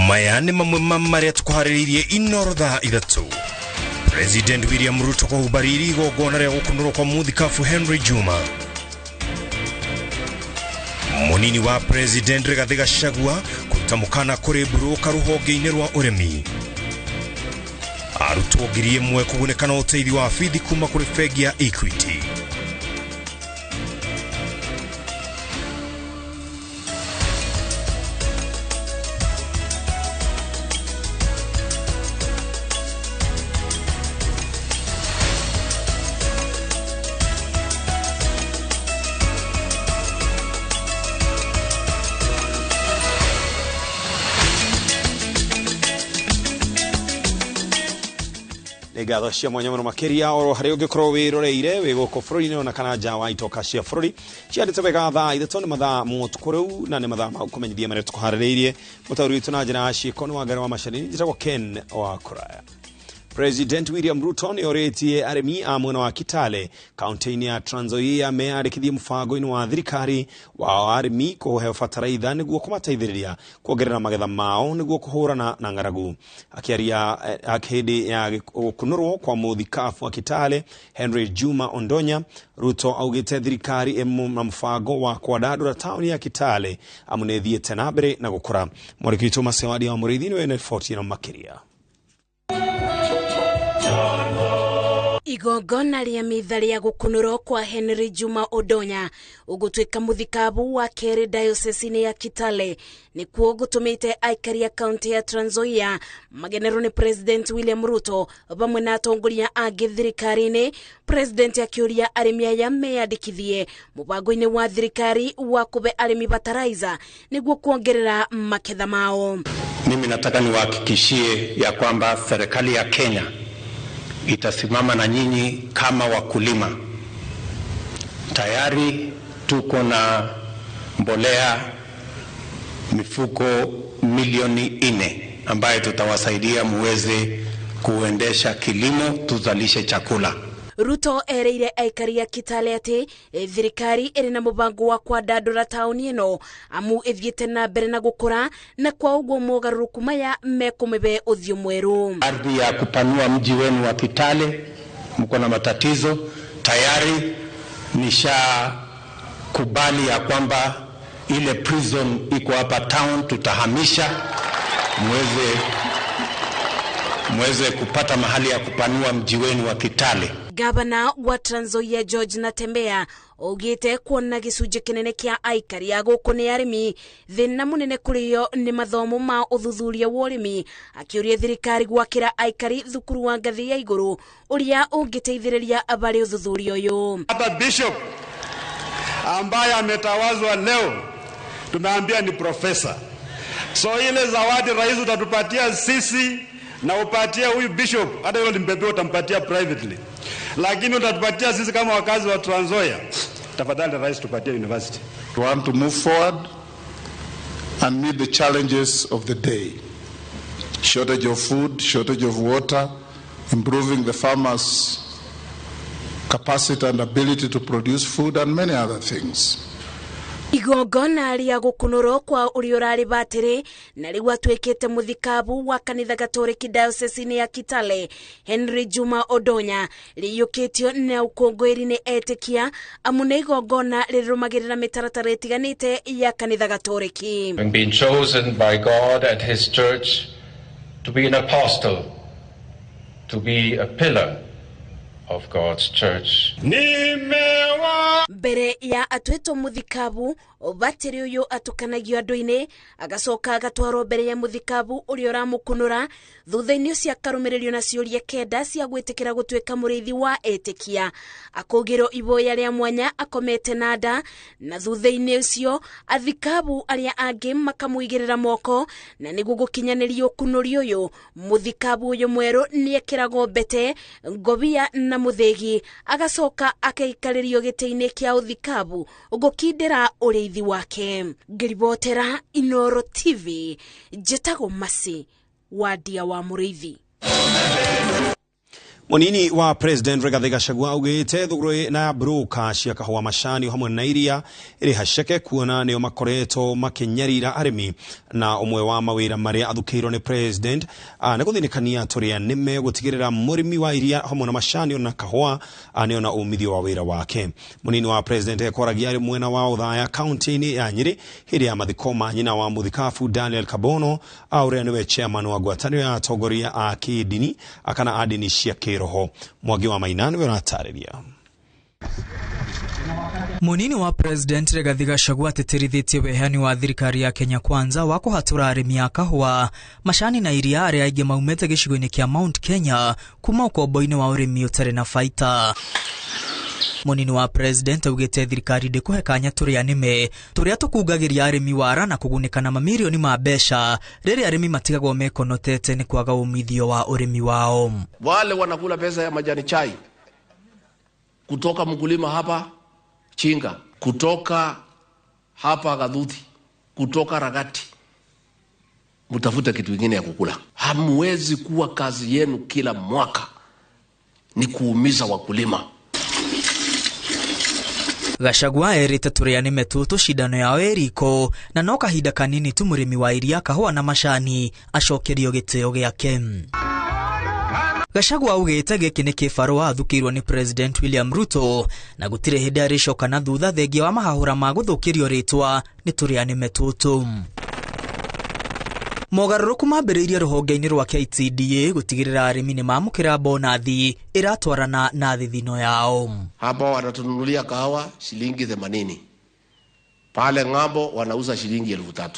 Mayane maria tukuhaririye inorotha ithatu. President William Ruto kuhubariri igongona ria gukunurwo kwa muthikabu Henry Juma. Munini wa President Rigathi Gachagua kutamukana kuri buruka ruhonge-ini rwa uremi. Arutwo ngiri imwe kugunekana uteithio wa bithi kuma kuri bengi ya Equity. Ngatho cia mwanya muno makiria oro hari ungikorwo wiroreire wiguko bururi no kana nja wa itoka cia bururi ciandite wega thaa ithatũ nĩ mathaa mũtukũ rĩu na nĩ mathaa ma kumenyithia marĩa tũkuharĩrĩirie mũtauri witũ na njĩra ciĩko nĩ wangari wa macanini njĩtagwo Ken wa Kuraya. President William Ruto nĩ orĩtie arĩmi a mwena wa Kitale kaunti-inĩ ya Trans Nzoia meandĩkithie mũbango-inĩ wa thirikari wa arĩmi kũheo bataraitha nĩguo kũmateithĩrĩria kuongerera magetha mao nĩguo kũhũrana na ng'aragu. Akĩaria hĩndĩ ya gũkunũrwo kwa mũthikabu wa Kitale Henry Juma Ondonya, Ruto augĩte thirikari na mũbango wa kwandandũra taũni ya Kitale amu nĩ ĩthiĩte na mbere na gũkũra. Mwandĩki witũ Macewadi wa Mũrĩithi nĩwe riboti ĩno makĩria. Igongona ria mitha ria gukunurwo kwa Henry Juma Ondonya ugutwika muthikabu wa keri diocese-ini ya Kitale nikuo gutumite aikari ya kaunti ya Trans Nzoia magenero ni President William Ruto bamwe na atongoria angi thirikari-ini. President akiuria arimi aya meyandikithie mubango-ini wa thirikari wa kube arimi bataraiza niguo kuongerera maketha mao. Mimi nataka niwahakikishie ya kwamba serikali ya Kenya itasimama na nyinyi kama wakulima. Tayari tuko na mbolea mifuko milioni 4 ambayo tutawasaidia muweze kuendesha kilimo, tuzalishe chakula. Ruto ereire aikari ya Kitale ati thirikari iri na mubango wa kwandandũra taũni ĩno amu ĩthiĩte na mbere na gũkũra na kwa ũguo mogarũrũku maya mekumebe ũthiũ mwerũ. Ardhi ya kupanua mji wenu wa Kitale mko na matatizo, tayari nisha kubali ya kwamba ile prison iko hapa town tutahamisha muweze kupata mahali ya kupanua mji wenu wa Kitale. Gavana wa Trans Nzoia George Natembeya ogete kuona gicunjĩ kinene kia aikari ya gũkũ nĩ arĩmi thĩna mũnene kũrĩo nĩ mathomo ma ũthuthuria wa ũrĩmi, akĩũria thirikari gwakĩra aikari thukuru wa ngathĩ ya igũrũ ũrĩa ũngĩteithĩrĩria abarĩ ũthuthuria ũyũ. Hapa Bishop ambaye ametawazwa leo tumeambia ni profesa, so ile zawadi rais utatupatia sisi na upatie huyu bishop, hata yule mbebeo utampatia privately, lakini utatupatia sisi kama wakazi wa Trans Nzoia, tafadhali rais tupatie university. We want to move forward and meet the challenges of the day. Shortage of food, shortage of water, improving the farmers' capacity and ability to produce food and many other things. Igongona ria gukunurwo kwa uri urari batiri na riu atwikite muthikabu wa kanitha Gatoreki diocese-ini ya Kitale Henry Juma Ondonya riyukitio na ukongwiri ni etikia amu nĩ igongona rirumagirira mitaratara itiganite ya kanitha Gatoreki. Having been chosen by God at his church to be an apostle, to be a pillar of God's church. Mbere ya atwetwo muthikabu batiri uyu atukanagio andu-ini agacoka agatwarwo mbere ya muthikabu uria uramukunura thutha-ini ucio akarumiриrio na ciuria kenda cia gwitikira gutwika muriithi wa etikia, akugirwo iboya ria mwanya akomete na nda, na thutha-ini ucio athikabu aria angi makamuigirira moko na niguo gukinyaniria ukunuri uyu. Muthikabu uyu mweru niekiragwo mbete, ngobia na muthegi, agacoka akaikaririo giti-ini kia uthikabu ugukindira uriithi wake. Ngiribotera Inoro TV, njĩtagwo Masi Wadia wa Mũrĩithi. Munini wa President Rigathi Gachagua augite thuguru na broka cia kahua macani hamwe na iria iri haceke kuona nio makoreto makinyarira arimi na umwe wa mawira maria athukirwo ni President na guthinikania turia nime gutigirira murimi wa iria hamwe na macani na kahua anio na umithio wa wira wake. Munini wa President ekoragia ari mwena wa uthaya county ya Nyeri hiri ya mathikoma nyina wa muthikafu Daniel Kabono auria niwe chairman wa gwatanio ya atongoria a kidini akana adini cia roho. Mwagi wa Mainani wanatariria. Munini wa President Rigathi Gachagua ateterithitie wehani wa thirikari ya Kenya Kwanza wa kuhatura arimi a kahua macani na iria aria aige maumete gicigo-ini kia Mount Kenya kuma ukombo-ini wa urimi utari na faita. Munini wa President augite thirikari ndikuhe kanya turia nime turia tukugagiria arimi wara na kugunikana mamilioni ma besha riri arimi matigagwo mekonotete ni kwaga umithio wa urimi wao. Wale wanakula pesa ya majani chai kutoka mkulima hapa Chinga, kutoka hapa Gaduthi, kutoka Ragati, mutafute kitu kingine ya kukula. Hamwezi kuwa kazi yenu kila mwaka ni kuumiza wakulima. Gachagua erite turia nime tutu shidano yao eriko na no kahinda kanini tu murimi wa iria kahua na macani acokerio gitio giake. Gachagua augite giki ni kibarua athukirwo ni President William Ruto na gutire hindi aricoka na thutha thengia wa mahahura ma guthukirio ritwa ni turia nime tutu. Mogaruruku mambiriirie ruhonge-ini rwa KTDA gutigirira arimi ni mamukira bonathi iratwarana na thithino yao. Hapa wanatununulia kahawa shilingi 80. Pale ng'ambo wanauza shilingi 3,000.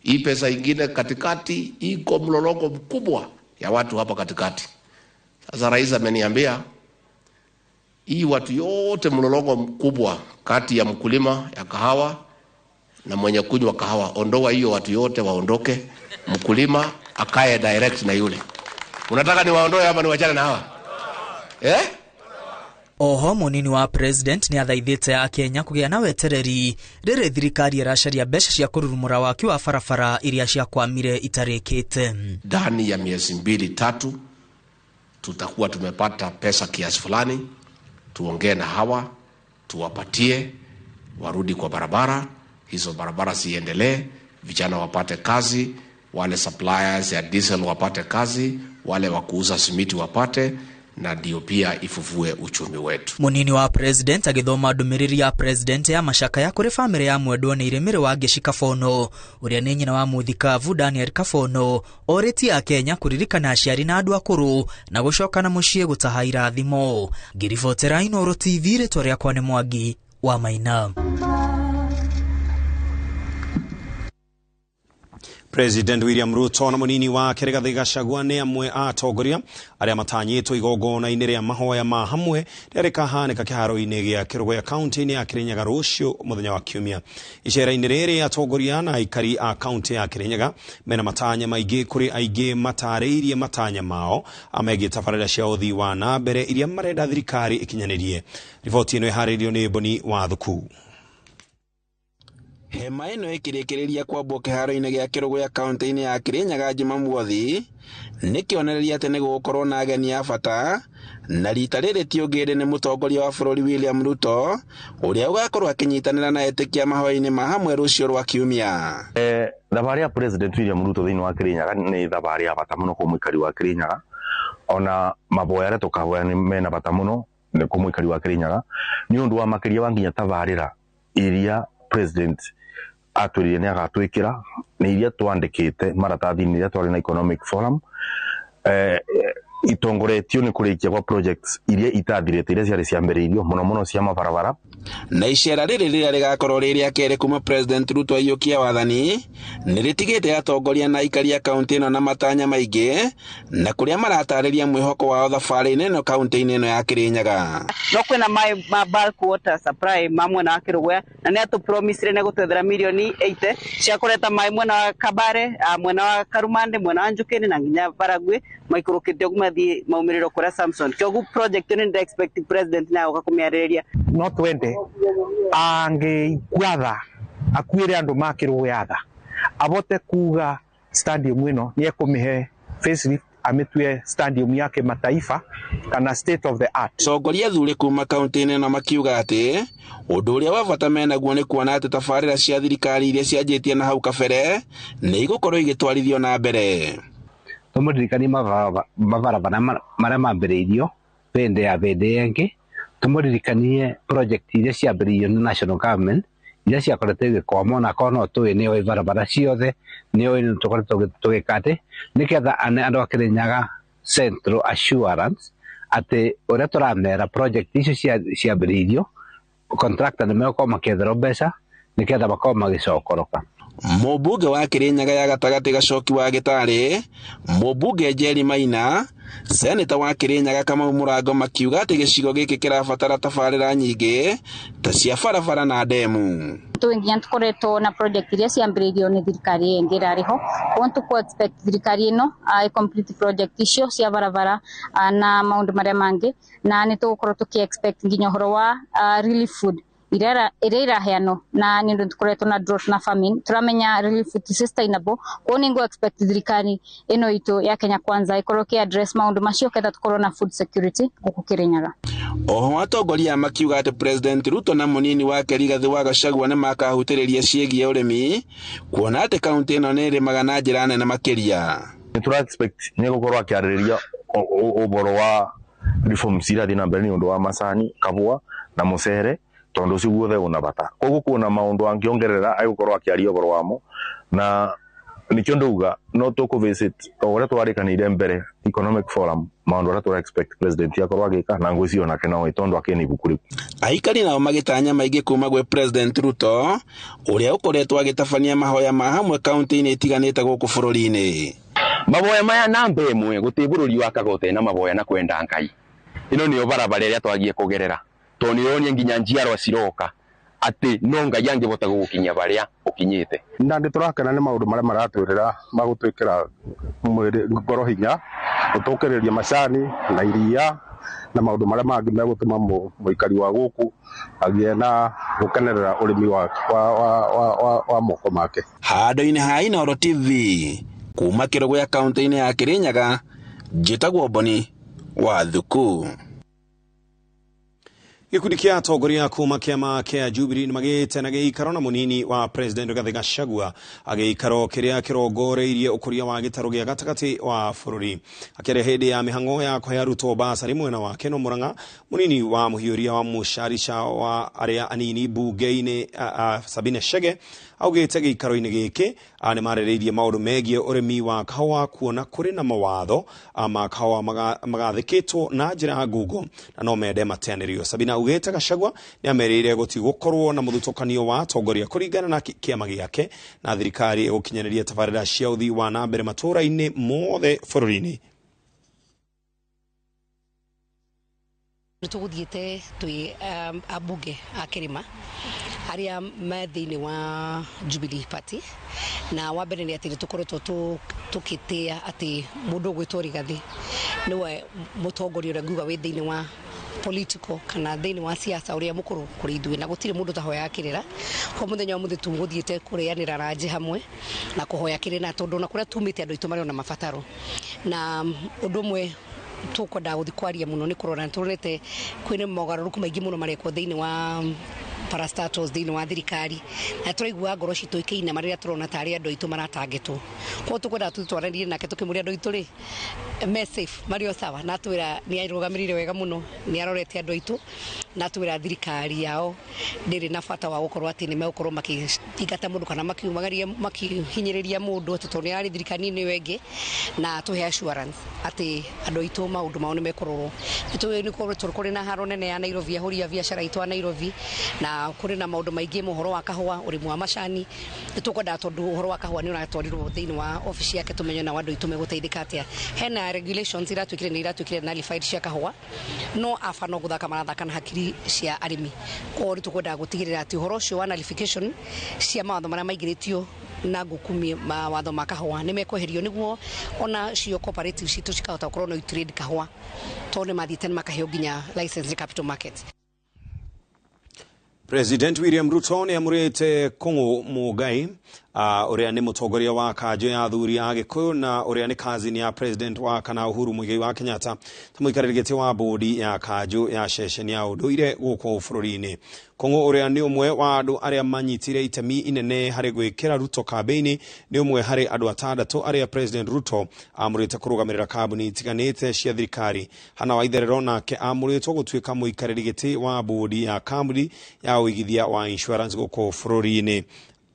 Hii pesa ingine katikati iko mlolongo mkubwa ya watu hapa katikati. Sasa rais ameniambia hii watu yote mlolongo mkubwa kati ya mkulima ya kahawa na mwenye kunywa kahawa, ondoa hiyo watu yote waondoke, mkulima akae direct na yule. Unataka ni waondoe hapa ni wachane na hawa? Oho munini wa President ni athaithite ya Kenya kugia na wetereri riri thirikari iracaria besha cia kururumura waki wa farafara iria cia kwamire itarikite. Ndani ya miezi 2-3 tutakuwa tumepata pesa kiasi fulani, tuongee na hawa, tuwapatie warudi kwa barabara. Hizo barabara ziendelee, vijana wapate kazi, wale suppliers ya diesel wapate kazi, wale wa kuuza simiti wapate, na ndio pia ifufue uchumi wetu. Munini wa President agithoma ndumiriri ya President ya mashaka ya kuri family ya mwendwa ni Iremire wa Gishi Kabono uria ni nyina wa muthikavu Daniel Kabono oriti ya Kenya kuririkana aciari na andu akuru na gucoka na mucii gutaha irathimo. Ngiribotera Inooro TV ritwa riakwa ni Mwagi wa Maina. President William Ruto na munini wa Rigathi Gachagua ni amwe atongoria aria matanyitwo igongona-ini ria mahoya ma hamwe ria kahanika kiharo-ini gia Kerugoya county ya Kirinyaga rucio muthenya wa Kiumia. Icera-ini riri atongoria na aikari a county ya Kirinyaga mena matanya maingi kuri aingi matariirie matanya mao amegi tabarĩra cia uthii wa na mbere iria marenda thirikari ikinyanirie. Riboti ino iharirio ni Boni wa Thuku. Hema ino ikirikiria kwambwo kiharo-ini gia Kerugoya county-ini ya Kirinyaga Jumamothi nikionereria ati ni gukorwo na ageni a bata na rita riri tiungiri ni mutongoria wa bururi William Ruto uria ugakorwo akinyitanira na etikia mahoya-ini ma hamwe rucio rwa Kiumia. Thabari ya President William Ruto thiini wa Kirinyaga ni thabari ya bata muno kumwikari wa Kirinyaga, ona maboya aria tukahoya ni mena bata muno ni kumwikari wa Kirinyaga ni undu wa makiria wa nginya tabarira iria President aturirie ni agatwikira ni iria twandikite maratathi-ini iria twari na Economic Forum itongoretio ni kurikia kwa projects iria itathirite iria ciari ciambiriirio muno cia mabarabara. Na icera riri riria rigakorwo riri akere kuma President Ruto aiyukia wathani ni ritigite atongoria na aikari a county ino na matanya maingi na kuria maratariria mwihoko wao thabari-ini ino county-ini ino ya Kirinyaga. No kwina ma bulk water supply mamwe na Kerugoya na ni atu promise ne gutwethera milioni 80 cia kureta mai mwena wa Kabare mwena wa Karumande mwena wa Njukeni na nginya Baragwe maikurukite gumathi maumiriro kura Samson kyogu project ni expect President na ukakumiareria no twende angeigwatha akwire andu makirwo yatha abote kuga stadium ino ni ekumihe facelift ametue stadium yake mataifa kana state of the art. Songoria thuri kuma kaunti-inĩ na makiuga atĩ ũndũ ũrĩa wa bata menaguo nĩ kuona atĩ tabarĩra cia thirikari iria cianjĩtie na hau kabere nĩ igũkorwo igĩtwarithio na mbere. Tũmũririkanie mabarabara marĩa mambĩrĩirio hĩndĩ ya ĩngĩ. Tũmũririkanie project iria ciambĩrĩirio nĩ national government iria ciakoretwo igĩkwama na korwo no tũĩ nĩo ibarabara ciothe nĩo tũkoretwo tũgĩka nĩgetha andũ a Kirinyaga Central Assurance atĩ ũrĩa tũramera project icio ciambĩrĩirio contractor nĩmegũkorwo makĩetherwo mbeca nĩgetha makorwo magĩcokoroka. Mũmbunge wa Kirinyaga ya gatagatĩ Gacoki wa Gĩtarĩ, mũmbunge Njeri Maina, seneta wa Kirinyaga Kamau Mũrango makiuga atĩ gĩcigo gĩkĩ kĩrabatara tabarĩra nyingĩ ta cia barabara na ndemu. Nginya tũkoretwo na project iria ciambĩrĩirio nĩ thirikari ĩngĩ ĩrarĩho, koguo expect thirikari ĩno complete project icio cia barabara na maũndũ marĩa mangĩ, na nĩ tũgũkorwo tũkĩ-expect nginya ũhoro wa relief food iria iraheanwo na nĩ tũkoretwo na drought na famine. Turamenya relief food is sustainable, koguo nĩ ngũ-expect thirikari ĩno itũ ya Kenya Kwanza ĩkorwo kĩ-address maũndũ macio ketha tũkorwo na food security gũkũ Kirinyaga. Oho atongoria makiuga atĩ President Ruto na mũnini wake Rigathĩ wa Gachagua nĩ makahutĩrĩria ciĩgiĩ ũrĩmi, kuona atĩ kaunti ĩno nĩ ĩrĩmaga na njĩra nene makĩria. Nĩ tũra-expect nĩ gũkorwo akĩarĩrĩria ũboro wa reforms iria thiĩ na mbere nĩ ũndũ wa macani, kabũa na mũcere, tondũ ũcio guothe una bata. Koguo kuona maũndũ angĩongerera agũkorwo akĩaria ũboro wamo, na nĩkĩo ndauga no tũkũ-visit o ũrĩa twarĩkanĩire mbere economic forum, maũndũ ũrĩa tũra-expect president akorwo agĩka na ngwĩciria onake no tondũ akĩna ibuku rĩu. Aikari nao magĩtanya maingĩ kuma gwĩ President Ruto ũrĩa ũkoretwo agĩtabania mahoya ma hamwe kaunti-inĩ itiganĩte gũkũ bũrũri-inĩ. Maboya maya namba ĩmwe gũtĩ bũrũri wa kagote na maboya na kwenda Ngai. Ĩno nĩyo barabara ĩrĩa twagiye kũgerera. Tondũ nĩyonia nginya njiarwa ciroka atĩ no Ngai angĩbota gũgũkinyia barĩa ũkinyĩte. Na nĩ tũrakena nĩ maũndũ marĩa maratwĩrĩra magũtwĩkĩra ngoro hinya, gũtũkĩrĩria macani na iria na maũndũ marĩa mangĩ megũtũma mũikari wa gũkũ agĩe na gũkenerera ũrĩmi wa moko make. Handũ-inĩ ha Inooro TV kuma Kĩrũgũ kaunti-inĩ ya Kirinyaga, njĩtagwo Boni wa Thuku. Gikundi kia atongoria kuma kiama kia Jubilee ni magĩte na gĩikaro na mũnini wa President Rigathĩ Gachagua agĩikaro kĩrĩa kĩrongoreirie ũkũria wa gĩtarũ gĩa gatagatĩ wa bũrũri. Akĩaria hĩndĩ ya mĩhang'o ya kũhe arutwo basarĩ mwena wa Keno Mũrang'a, mũnini wa mũhiũria wa mũcarica wa arĩa anini mbunge-inĩ Sabina Chege augĩte gĩikaro-inĩ gĩkĩ nĩ marĩrĩirie maũndũ megiĩ ũrĩmi wa kahũa, kuona kũrĩ na mawatho ma kahũa magathĩkĩtwo na njĩra ngungo na no mende mateanĩrio. Sabina augĩte Gachagua nĩ ameriire gũtigũkorwo na mũthutũkanio wa atongoria kũringana na kĩama gĩake na thirikari gũkinyanĩria tabarĩra cia ũthii wa na mbere matũũra-inĩ mothe bũrũri-inĩ. Tũgũthiĩte twĩ ambunge a Kĩrĩma arĩa me thĩinĩ wa Jubilee Party, na wa mbere nĩ atĩ tũkoretwo tũkĩtĩa atĩ mũndũ ũgwĩtwo Rigathĩ nĩwe mũtongoria ũrĩa nguga wĩ thĩinĩ wa political kana thĩinĩ wa siasa ũrĩa mũkũrũ kũrĩ ithuĩ, na gũtirĩ mũndũ tahoya kĩrĩra. Kwa mũthenya wa mũthĩ tũgũthiĩte kũrĩanĩra ranji hamwe na kũhoya kĩrĩra, tondũ na kũrĩa tumĩte andũ aitũ marĩ na mabataro, na ũndũ ũmwe tũkwenda gũthiĩ kwaria mũno nĩ kũrora tũronete kwĩna mogarũrũku maingĩ mũno marekwo thĩinĩ wa parastatals thĩinĩ wa thirikari, na tũraigua ngoro citũ ikĩina marĩa tũrona tarĩ andũ aitũ maratangĩtwo. Koguo tũkwenda tũtwaranĩrie nake tũkĩmũria andũ aitũ rĩ me safe marĩ o sawa, na twĩra nĩ arũgamĩrĩire wega mũno, nĩ arorete andũ aitũ, na twĩra thirikari yao ndĩrĩ na bata wa gũkorwo atĩ nĩ megũkorwo makĩingata mũndũ kana makihinyĩrĩria mũndũ, tondũ nĩ arĩ thirikari nĩ wengĩ, na tũhe assurance atĩ andũ aitũ maũndũ mao nĩ mekũrorwo. Nĩ kũrĩ na haro nene ya Nairobi, ahũri a biacara aitũ a Nairobi, na kũrĩ na maũndũ maingĩ mũhoro wa kahũa, ũrĩmi wa macani. Nĩ tũkwenda tondũ ũhoro wa kahũa nĩ ũratwarirwo thĩinĩ wa obici yake, tũmenye na andũ aitũ megũteithĩka atĩa. Hena regulations iratwĩkire nullified cia kahũa, no aba no gũthaka marathaka na hakiri cia arĩmi. Koguo nĩ tũkwenda gũtigĩrĩra atĩ ũhoro ũcio wa nullification cia mawatho marĩa maigĩrĩtio na gũkumia mawatho ma kahũa nĩ mekweherio, nĩguo ona cio cooperatives citũ cikahota gũkorwo no trade kahũa, tondũ nĩ mathiĩte nĩ makaheo nginya license capital market. President William Ruto nĩ amũrĩte Kũng'ũ Mũngai uria ni mutongoria wa kanjo ya athuri a Gikuyu na uria ni cousin ya president wa kana Uhuru Muigai wa Kenyatta ta muikarĩri gĩtĩ wa bodi ya kanjo ya ceceni ya ũndũire gũkũ bũrũri-inĩ. Kong'o uria ni umwe wa andu aria manyitire itemi inene hari gwikira Ruto kambeini ni umwe hari andu 6 aria president Ruto amurite kurugamirira kambuni itiganite cia thirikari. Hana Waitherero nake amuritwo gutuika muikarĩri gĩtĩ wa bodi ya kambuni ya uigithia wa insurance gũkũ bũrũri-inĩ.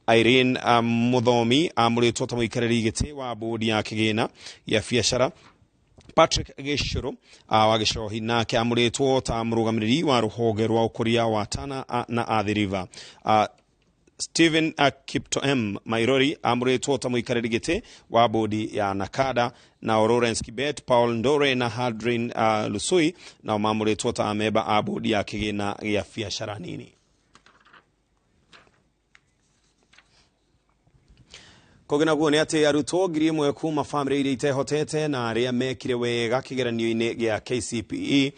Irene Muthomi amuritwo ta muikarĩri gĩtĩ wa bodi ya kĩgĩna ya biacara. Patrick Gishuru wa Gĩcohi nake amuritwo ta mũrũgamĩrĩri wa rũhonge rwa ũkũria wa Tana na Athi River. Stephen Kiptoem Mairori amuritwo ta muikarĩri gĩtĩ wa bodi ya Nakada na Lawrence Kibet, Paul Ndore na Hadrin Lusui na mamuritwo ta ameba a bodi ya kĩgĩna gĩa biacara nini. Kogena guo ni ati arutwo ngiri ĩmwe kuma family iria itehotete na aria mekire wega kigeranio-ini gĩa KCPE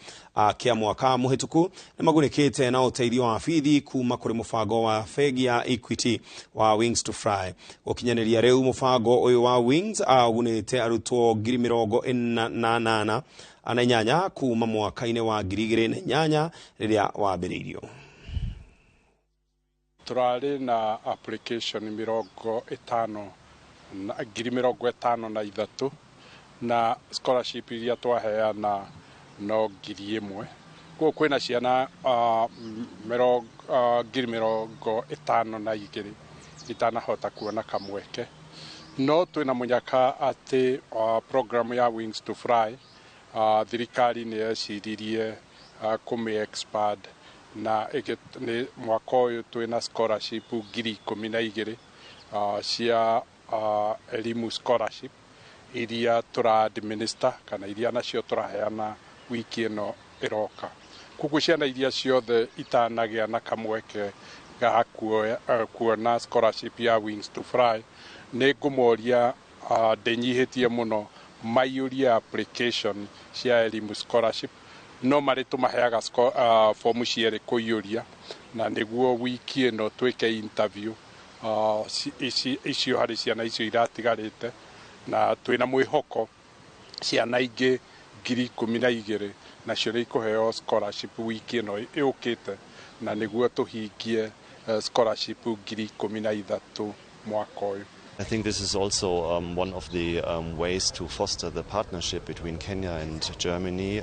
kia mwaka muhituku ni magunĩkĩte na ũteithio wa bithi kuma kũrĩ mũbango wa bengi ya Equity wa Wings to Fly. Gũkinyanĩria rĩu mũbango ũyũ wa Wings ũgunĩte arutwo 48,000 kuma mwaka-inĩ wa 2008 rĩrĩa wambĩrĩirio. Turari na application 53,000 na scholarship iria twaheana no 1,000. Kwa kwina ciana 52,000 itanahota kuona kamweke. No twina munyaka ati program ya Wings to Fly thirikari ni yaciririe kũmĩ-expand na ni mwaka ũyũ twina scholarship 12,000 cia elimu scholarship iria tura administer kana iria nacio turaheana wiki ĩno iroka. Kugu ciana iria ciothe itanagĩa na kamweke ga kuona scholarship ya Wings to Fly nĩ ngũmoria ndĩnyihĩtie mũno maiyũria application cia elimu scholarship no maritu maheaga formu cierĩ kũiyũria na nĩguo wiki ĩno twĩke interview icio harĩ ciana icio iratigarĩte na twĩna mwĩhoko ciana ingĩ 12,000 nacio nĩ ikũheo scholarship wiki ĩno ĩũkĩte na nĩguo tũhingie scholarship 13,000 mwaka ũyũ. I think this is also one of the ways to foster the partnership between Kenya and Germany.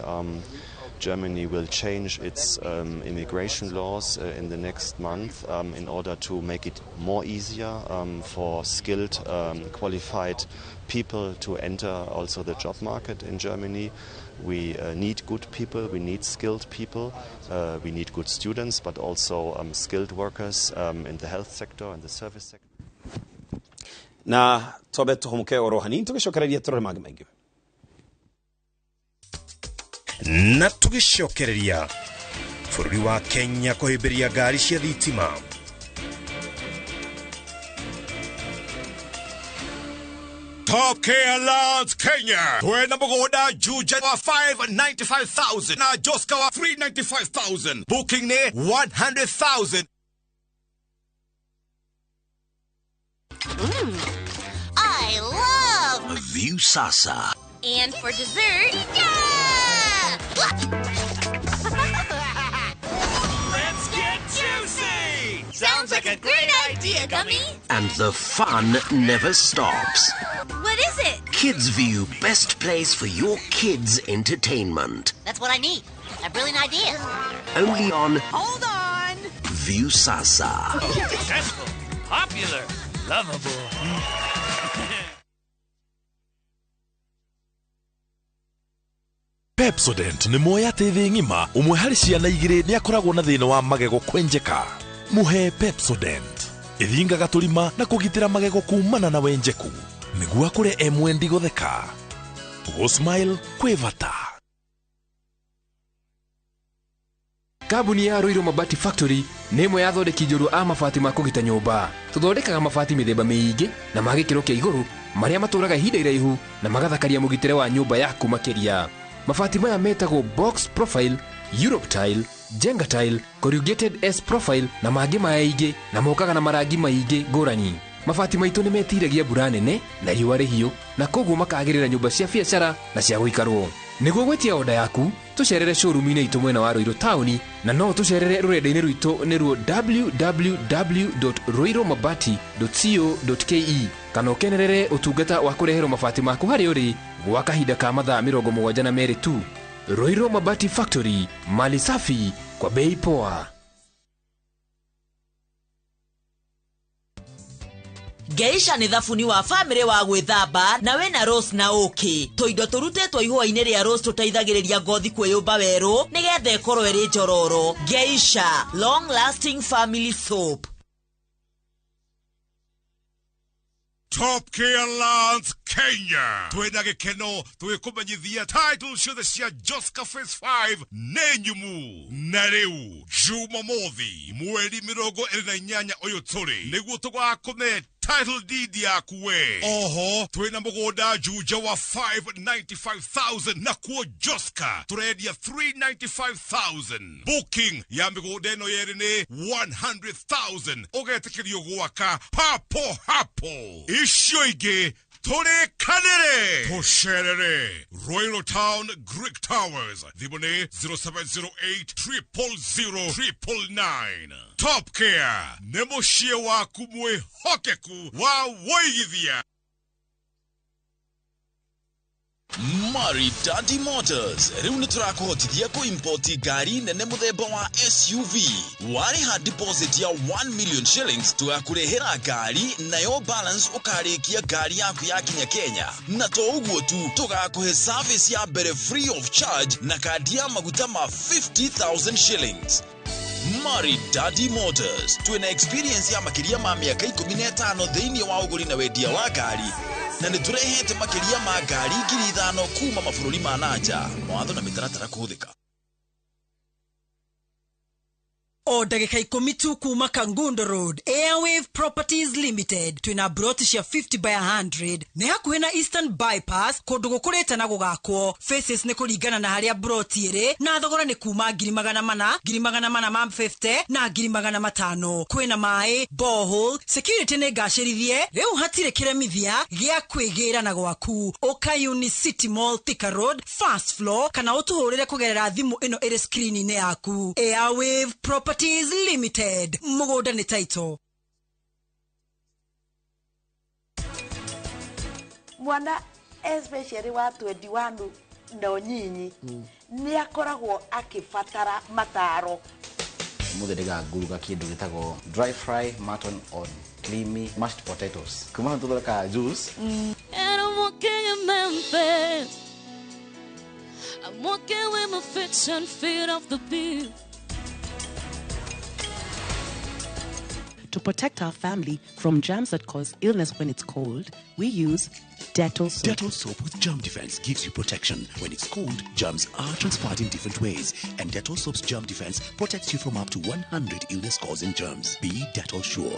Germany will change its immigration laws in the next month in order to make it more easier for skilled, qualified people to enter also the job market in Germany. We need good people, we need skilled people, we need good students, but also skilled workers in the health sector and the service sector. Na tobe tuhumuke orohani tugishokereria turore magi maingi na tugishokereria bũrũri wa Kenya kũhĩmbĩria ngari cia thitima. Top Care Allowance Kenya twena mũgũnda Juja wa 595,000 na Joska wa 395,000. Booking ni 100,000. I love View Sasa. And for dessert, Let's get juicy! Sounds like a great idea, Gummy. And the fun never stops. What is it? Kids View, best place for your kids' entertainment. That's what I need. A brilliant idea. Only on Hold on. View Sasa. Successful, popular, lovable. Pepsodent nĩ moya teithĩ ng'ima ũmwe harĩ ciana igĩrĩ nĩ akoragwo na thĩna wa magego kwenjeka. Mũhe Pepsodent ĩthingaga tũrima na kũgitĩra magego kumana na wenjeku nĩguo akũre emwendi gũtheka. Gũsmile kwĩ bata. Kambuni ya Ruiru Mabati Factory nĩ ĩmwe ya athondeki njũru a mabati ma kũgita nyũmba. Tũthondekaga mabati mĩthemba mĩingĩ na ma gĩkĩro kĩa igũrũ marĩa matũraga ihinda iraihu na magathakaria mũgitĩre wa nyũmba yaku makĩria. Mabati maya metagwo Box Profile, Europe Tile, Jenga Tile, Corrugated S Profile na mangĩ maingĩ na mokaga na marangi maingĩ ngũrani. mabati maitũ nĩ metiragia mbura nene na riũa rĩhiũ, na koguo makagĩrĩra nyũmba cia biacara na cia gũikarwo. Nĩguo gwetia oda yaku, tũcerere showroom-inĩ itũ mwena wa Ruiru taũni, na no tũcerere rũrenda-inĩ rwitũ nĩruo www.ruiromabati.co.ke, kana ũkenerere ũtungata wa kũreherwo mabati maku harĩa ũrĩ gwa kahinda ka mathaa 72 tu. Ruiro Mabati Factory, mali safi kwa bei poa. Geisha nĩ thabuni wa family wa gwĩthamba na wena Rose na Oki. Tũindo tũrutĩtwo ihũa-inĩ rĩa Rose tũteithagĩrĩria ngothi kwĩyũmba werũ nĩgetha ĩkorwo ĩrĩ njororo. Geisha, long lasting family soap. Top Gear Lands Kenya. Twena gĩkeno twĩkũmenyithia title ciothe cia Joska Phase 5 nĩ nyumu. Na rĩu Jumamothi mweri 28 ũyũ tũrĩ nĩguo tũgakũme title deed yaku we. Oho twina mũgũnda Juja wa 595,000 na kuo Joska turendia 395,000. Booking ya mĩgũnda ĩno yerĩ nĩ 100,000. Ũgetĩkĩrio gwaka papo hapo. Icio ingĩ tũrĩkanĩre tũcerere Royal Town Greek Towers, thimũ nĩ 0708 Top Care nĩ mũciĩ waku mwĩhokeku wa woigithia. Maridadi Motors rĩu nĩ tũrakũhotithia kũimpoti ngari nene mũthemba wa SUV. Warĩha deposit ya 1 million shillings tũgakũrehera ngari, nayo balance ũkarĩkia ngari yaku yakinya Kenya. Na to ũguo tu, tũgakũhe service ya mbere free of charge na kandi ya maguta ma 50,000 shillings. Maridadi Motors, twina experience ya makiria ma miaka 15 thĩinĩ wa ũgũri na wendia wa ngari, na nĩ tũrehete makiria ma ngari 5,000 kuma mabũrũri ma nanja. Mawatho na mĩtaratara kũhũthĩka. O ndagĩka 10 tu kuma Kangundo Road, Airwave Properties Limited. Twina broti cia 50 by 100 nĩ hakuhĩ na Eastern Bypass, kũndũ gũkũrĩte na gũgakwo. Faces nĩ kũringana na harĩa broti ĩrĩ, na thogora nĩ kuma 400,000, 450 na 500,000. Kwĩna maĩ, borehole, security nĩ ngacĩrithie. Rĩu hatirĩ kĩremithia gĩa kwĩgĩra na gwaku. Ũka Unicity Mall, Thika Road, first floor, kana ũtũhũrĩre kũgerera thimũ ĩno ĩrĩ screen-inĩ yaku. Airwave Properties Limited, mũgũnda nĩ title. Mwana especially wa 21 ndo nyinyi nĩ akoragwo akibatara mataro. Mũthega nguruga kĩndũ gĩtagwo dry fry mutton on creamy mashed potatoes. Kuma tuthaka juice. And I'm walking in Memphis. I'm walking with my fiction feet off the beat. To protect our family from germs that cause illness when it's cold, we use Dettol soap. Dettol soap with germ defense gives you protection. When it's cold, germs are transferred in different ways, and Dettol soap's germ defense protects you from up to 100 illness-causing germs. Be Dettol sure.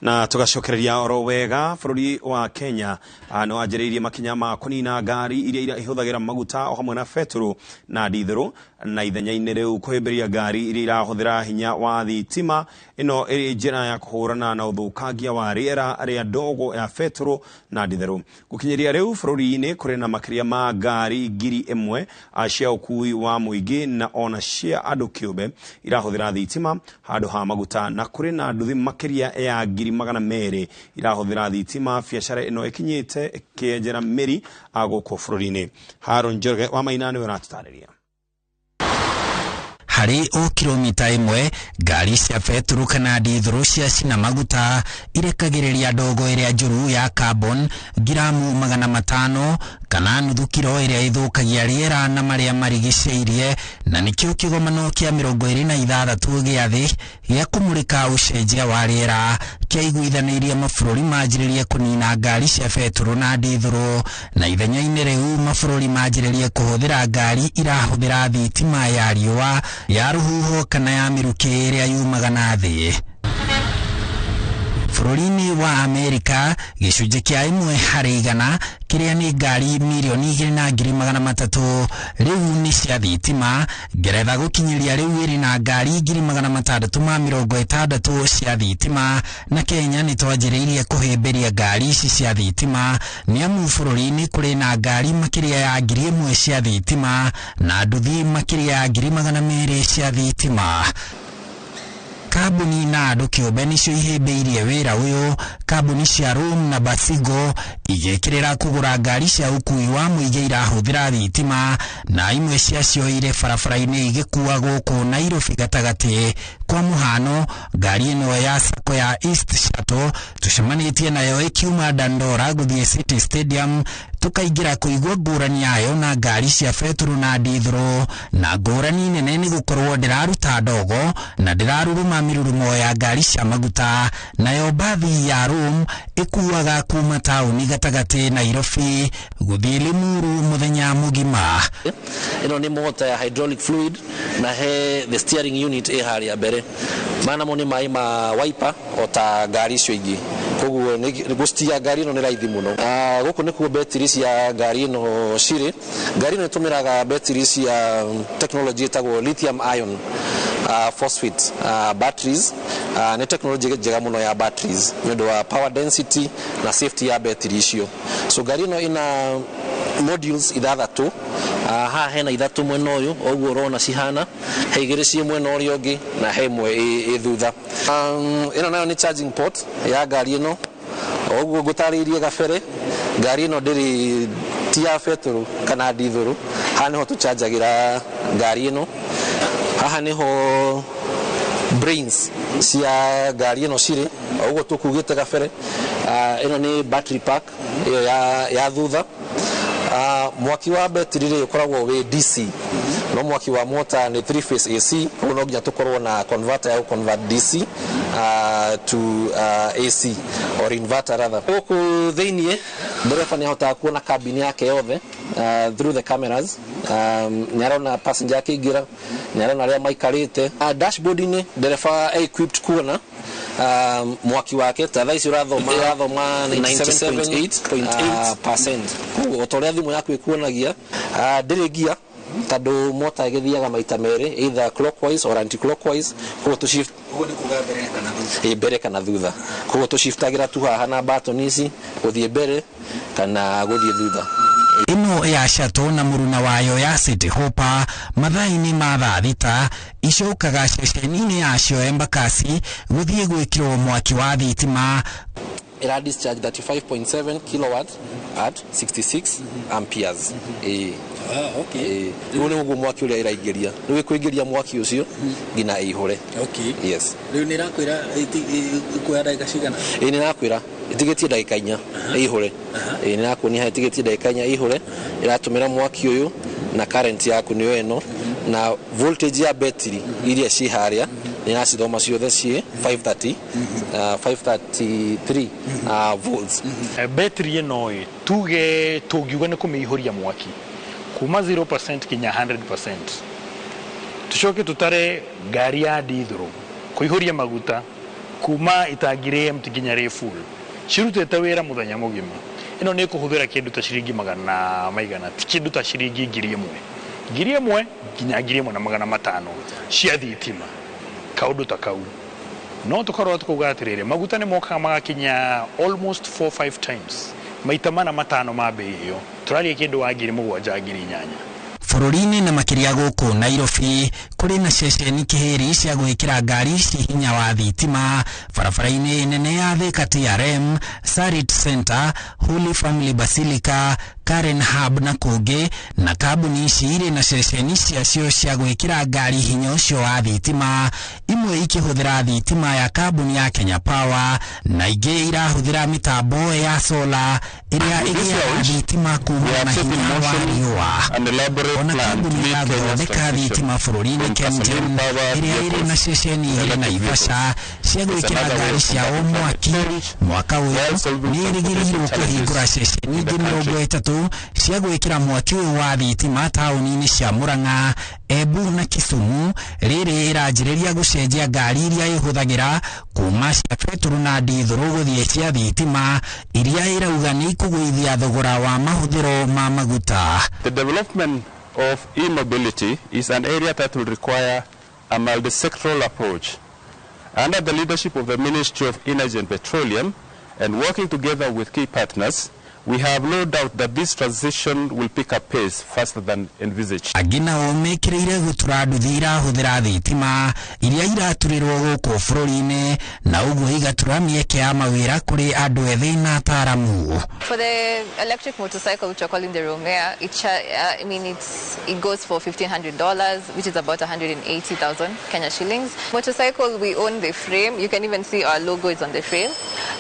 Na tugacokereria oro wega bũrũri wa Kenya no anjĩrĩirie makinya ma kũnina ngari iria ihũthagĩra maguta o hamwe na betũrũ na ndithũrũ, na ithenya-inĩ rĩu kũhĩmbĩria ngari iria irahũthĩra hinya wa thitima. Ĩno ĩrĩ njĩra ya kũhũrana na ũthũkangia wa rĩera rĩa ndogo ya betũrũ na ndithũrũ. Gũkinyĩria rĩu bũrũri-inĩ kũrĩ na makĩria ma ngari 1,000 cia ũkui wa mũingĩ na ona cia andũ kĩũmbe irahũthĩra thitima handũ ha maguta, na kũrĩ na nduthi makĩria ya 200,000 irahũthĩra thitima. Biacara ĩno ĩkinyĩte ĩkĩenjera mĩri gũkũ bũrũri-inĩ. Haron Njoroge wa Maina nĩwe ũratũtarĩria. Harĩ o kilomita 1 ngari cia betũrũ kana ndithũrũ cia cina maguta irekagĩrĩria ndogo ĩrĩa njũru ya carbon giramu 500 kana nuthu kilo ĩrĩa ithũkagia rĩera na marĩa marigicĩirie, na nĩkĩo kĩgomano kĩa 26 gĩa thĩ gĩa kũmũrĩka ũcenjia wa rĩera kĩaiguithanĩirie mabũrũri manjĩrĩrie kũnina ngari cia betũrũ na ndithũrũ, na ithenya-inĩ rĩu mabũrũri manjĩrĩrie kũhũthĩra ngari irahũthĩra thitima ya riũa, ya rũhuho kana ya mĩrukĩ ĩrĩa yumaga na thĩ. Bũrũri-inĩ wa Amerika gĩcunjĩ kĩa 1/100 kĩrĩa nĩ ngari milioni 2,300,000 rĩu nĩ cia thitima. Ngeretha gũkinyĩria rĩu ĩrĩ na ngari 660,000 cia thitima, na Kenya nĩ twanjĩrĩirie kũhĩmbĩria ngari ici cia thitima nĩ amu bũrũri-inĩ kũrĩ na ngari makĩria ya 1,000 cia thitima na nduthi makĩria ya 200,000 cia thitima. Kambuni na andũ kĩũmbe nĩcio ihĩmbĩirie wĩra ũyũ. Kambuni cia Rome na Basigo igĩkĩrĩra kũgũra ngari cia ũkui wa mũingĩ irahũthĩra thitima, na imwe ciacio irĩ barabara-inĩ igĩkua gũkũ Nairobi gatagatĩ. Kwa mũhano, ngari ĩno ya sako ya East Shuttle tucemanĩtie nayo ĩkiuma Dandora gũthiĩ City Stadium, tukaingĩra kũigua ngũrani yayo na ngari cia betũrũ na ndithũrũ, na ngũrani nene nĩ gũkorwo ndĩraruta ndogo na ndĩraruruma mirurumo ya ngari cia maguta. Nayo bathi ya Rome ĩkuaga kuma taũni gatagatĩ Nairobi gũthiĩ Limuru mũthenya mũgima. Ĩno nĩ mota ya hydraulic fluid na he the steering unit ĩ harĩa mbere. Mana mo nĩ maĩ ma wiper o ta ngari icio ingĩ, koguo gũcitia ngari ĩno nĩ raithi mũno. Gũkũ nĩkuo betiri cia ngari ĩno cirĩ. Ngari ĩno ĩtũmĩraga betiri cia technology ĩtagwo lithium ion phosphate batteries. Nĩ technology njega mũno ya batteries nĩ ũndũ wa power density na safety ya betiri icio. So ngari ĩno ĩna modules 6. Haha hena 3 mwena ũyũ, ũguo ũrona cihana, he 2 ciĩ mwena ũrĩa ũngĩ na he ĩmwe ĩ thutha. Ĩno nayo nĩ charging port ya ngari ĩno, ũguo ngũtarĩirie gabere. Ngari ĩno ndĩrĩ ti ya betũrũ kana ndithũrũ, haha nĩho tũchanjagĩra ngari ĩno. Haha nĩho brains cia ngari ĩno cirĩ, ũguo tũkugĩte gabere. Ĩno nĩ battery pack ĩyo ya thutha. Mwaki wa betiri rĩ ũkoragwo wĩ DC, no mwaki wa mota nĩ 3 phase AC, koguo no nginya tũkorwo na converter ya convert DC to AC or inverter rather. Gũkũ thĩiniĩ ndereba nĩ ahotaga kuona cabin yake yothe through the cameras. Nĩ arona passenger akĩingĩra, nĩ arona arĩa maikarĩte. Dashboard-inĩ ndereba equipped kuona mwaki wake ta thaa ici ũrathoma 97.8%. Koguo o ta ũrĩa thimũ yaku ĩkuonagia, ndĩrĩ gia tondũ mota ĩgĩthiaga maita merĩ, either clockwise or anti-clockwise. Koguo tũshift mbere kana thutha, koguo tũshiftagĩra tu haha na button ici gũthiĩ mbere kana gũthiĩ thutha. Ĩno ya shuttle na mũruna wayo ya City Hopper mathaa-inĩ ma thaa thita icokaga ceceni-inĩ yacio Embakasi gũthiĩ gwĩkĩrwo mwaki wa thitima. Ira discharge 35.7 kilowatt at 66 amperes. Okay. Rĩu nĩ ũguo mwaki ũrĩa ĩraingĩria. Rĩu ĩkũingĩria mwaki ũcio nginya ĩihũre. Okay. Yes. Rĩu nĩ ĩrakwĩra ĩkuoya ndagĩka cigana? Nĩ ĩrakwĩra ĩtigĩtie ndagĩka 4 ĩihũre. Nĩ ĩrakuonia ĩtigĩtie ndagĩka 4 ĩihũre. Ĩratũmĩra mwaki ũyũ na current yaku nĩyo ĩno, na voltage ya betiri iria ci harĩa nĩ iracithoma ciothe ciĩ 533 volts. Betiri ĩno tuge tũngiuga nĩ kũmĩihũria mwaki kuma 0% kinya 100%. Tucoke tutare ngari ya ndithũrũ kũihũria maguta kuma itangi rĩ empty kinya rĩ full, cirutĩte wĩra mũthenya mũgima. Ĩno nĩ kũhũthĩra kĩndũ ta ciringi 100, ti kĩndũ ta ciringi 1,000 kinya 1,500 cia thitima. Kaũndũ ta kau no tũkorwo tũkauga atĩrĩrĩ, maguta nĩ mokaga magakinya almost 4-5 times, maita 4-5 ma bei ĩyo. Tũraria kĩndũ wa 7,000-8,000. Bũrũri-inĩ na makĩria gũkũ Nairobi kũrĩ na ceceni kĩhĩri cia gwĩkĩra ngari ici hinya wa thitima. Barabara-inĩ nene ya Thika TRM, Sarit Center, Holy Family Basilica, Karen Hub na kũngĩ, na kambuni ici irĩ na ceceni ciacio cia gwĩkĩra ngari hinya ũcio wa thitima, imwe ikĩhũthĩra thitima ya kambuni ya Kenya Power na ingĩ irahũthĩra mĩtambo ya solar ĩrĩa ĩgĩaga thitima kuma na hinya wa riũa. Ona kambuni ya gũthondeka thitima bũrũri-inĩ KenGen ĩrĩa ĩrĩ na ceceni irĩ na Naivasha cia gwĩkĩra ngari cia o mwaka ũyũ nĩ ĩrĩgĩrĩirwo kũhingũra ceceni ingĩ 30 njerũ cia gwĩkĩra mwaki ũyũ wa thitima taũni-inĩ cia Murang'a, Embu na Kisumu rĩrĩ ĩranjĩrĩria gũcenjia ngari iria ihũthagĩra kuma cia betũrũ na ndithũrũ gũthiĩ cia thitima iria irauga nĩ ikũgũithia thogora wa mahũthĩro ma maguta. The development of e-mobility is an area that will require a multi-sectoral approach. Under the leadership of the Ministry of Energy and Petroleum and working together with key partners, we have no doubt that this transition will pick up pace faster than envisaged. Agina omekĩrĩire gũtura nduthi irahũthĩra thitima iria iraturirwo gũkũ bũrũri-inĩ na ũguo igatura mĩeke ya mawĩra kũrĩ andũ ethĩ na ataaramu. For the electric motorcycle, which are calling the Romeo, it goes for $1,500, which is about 180,000 Kenya shillings. Motorcycle, we own the frame. You can even see our logo is on the frame.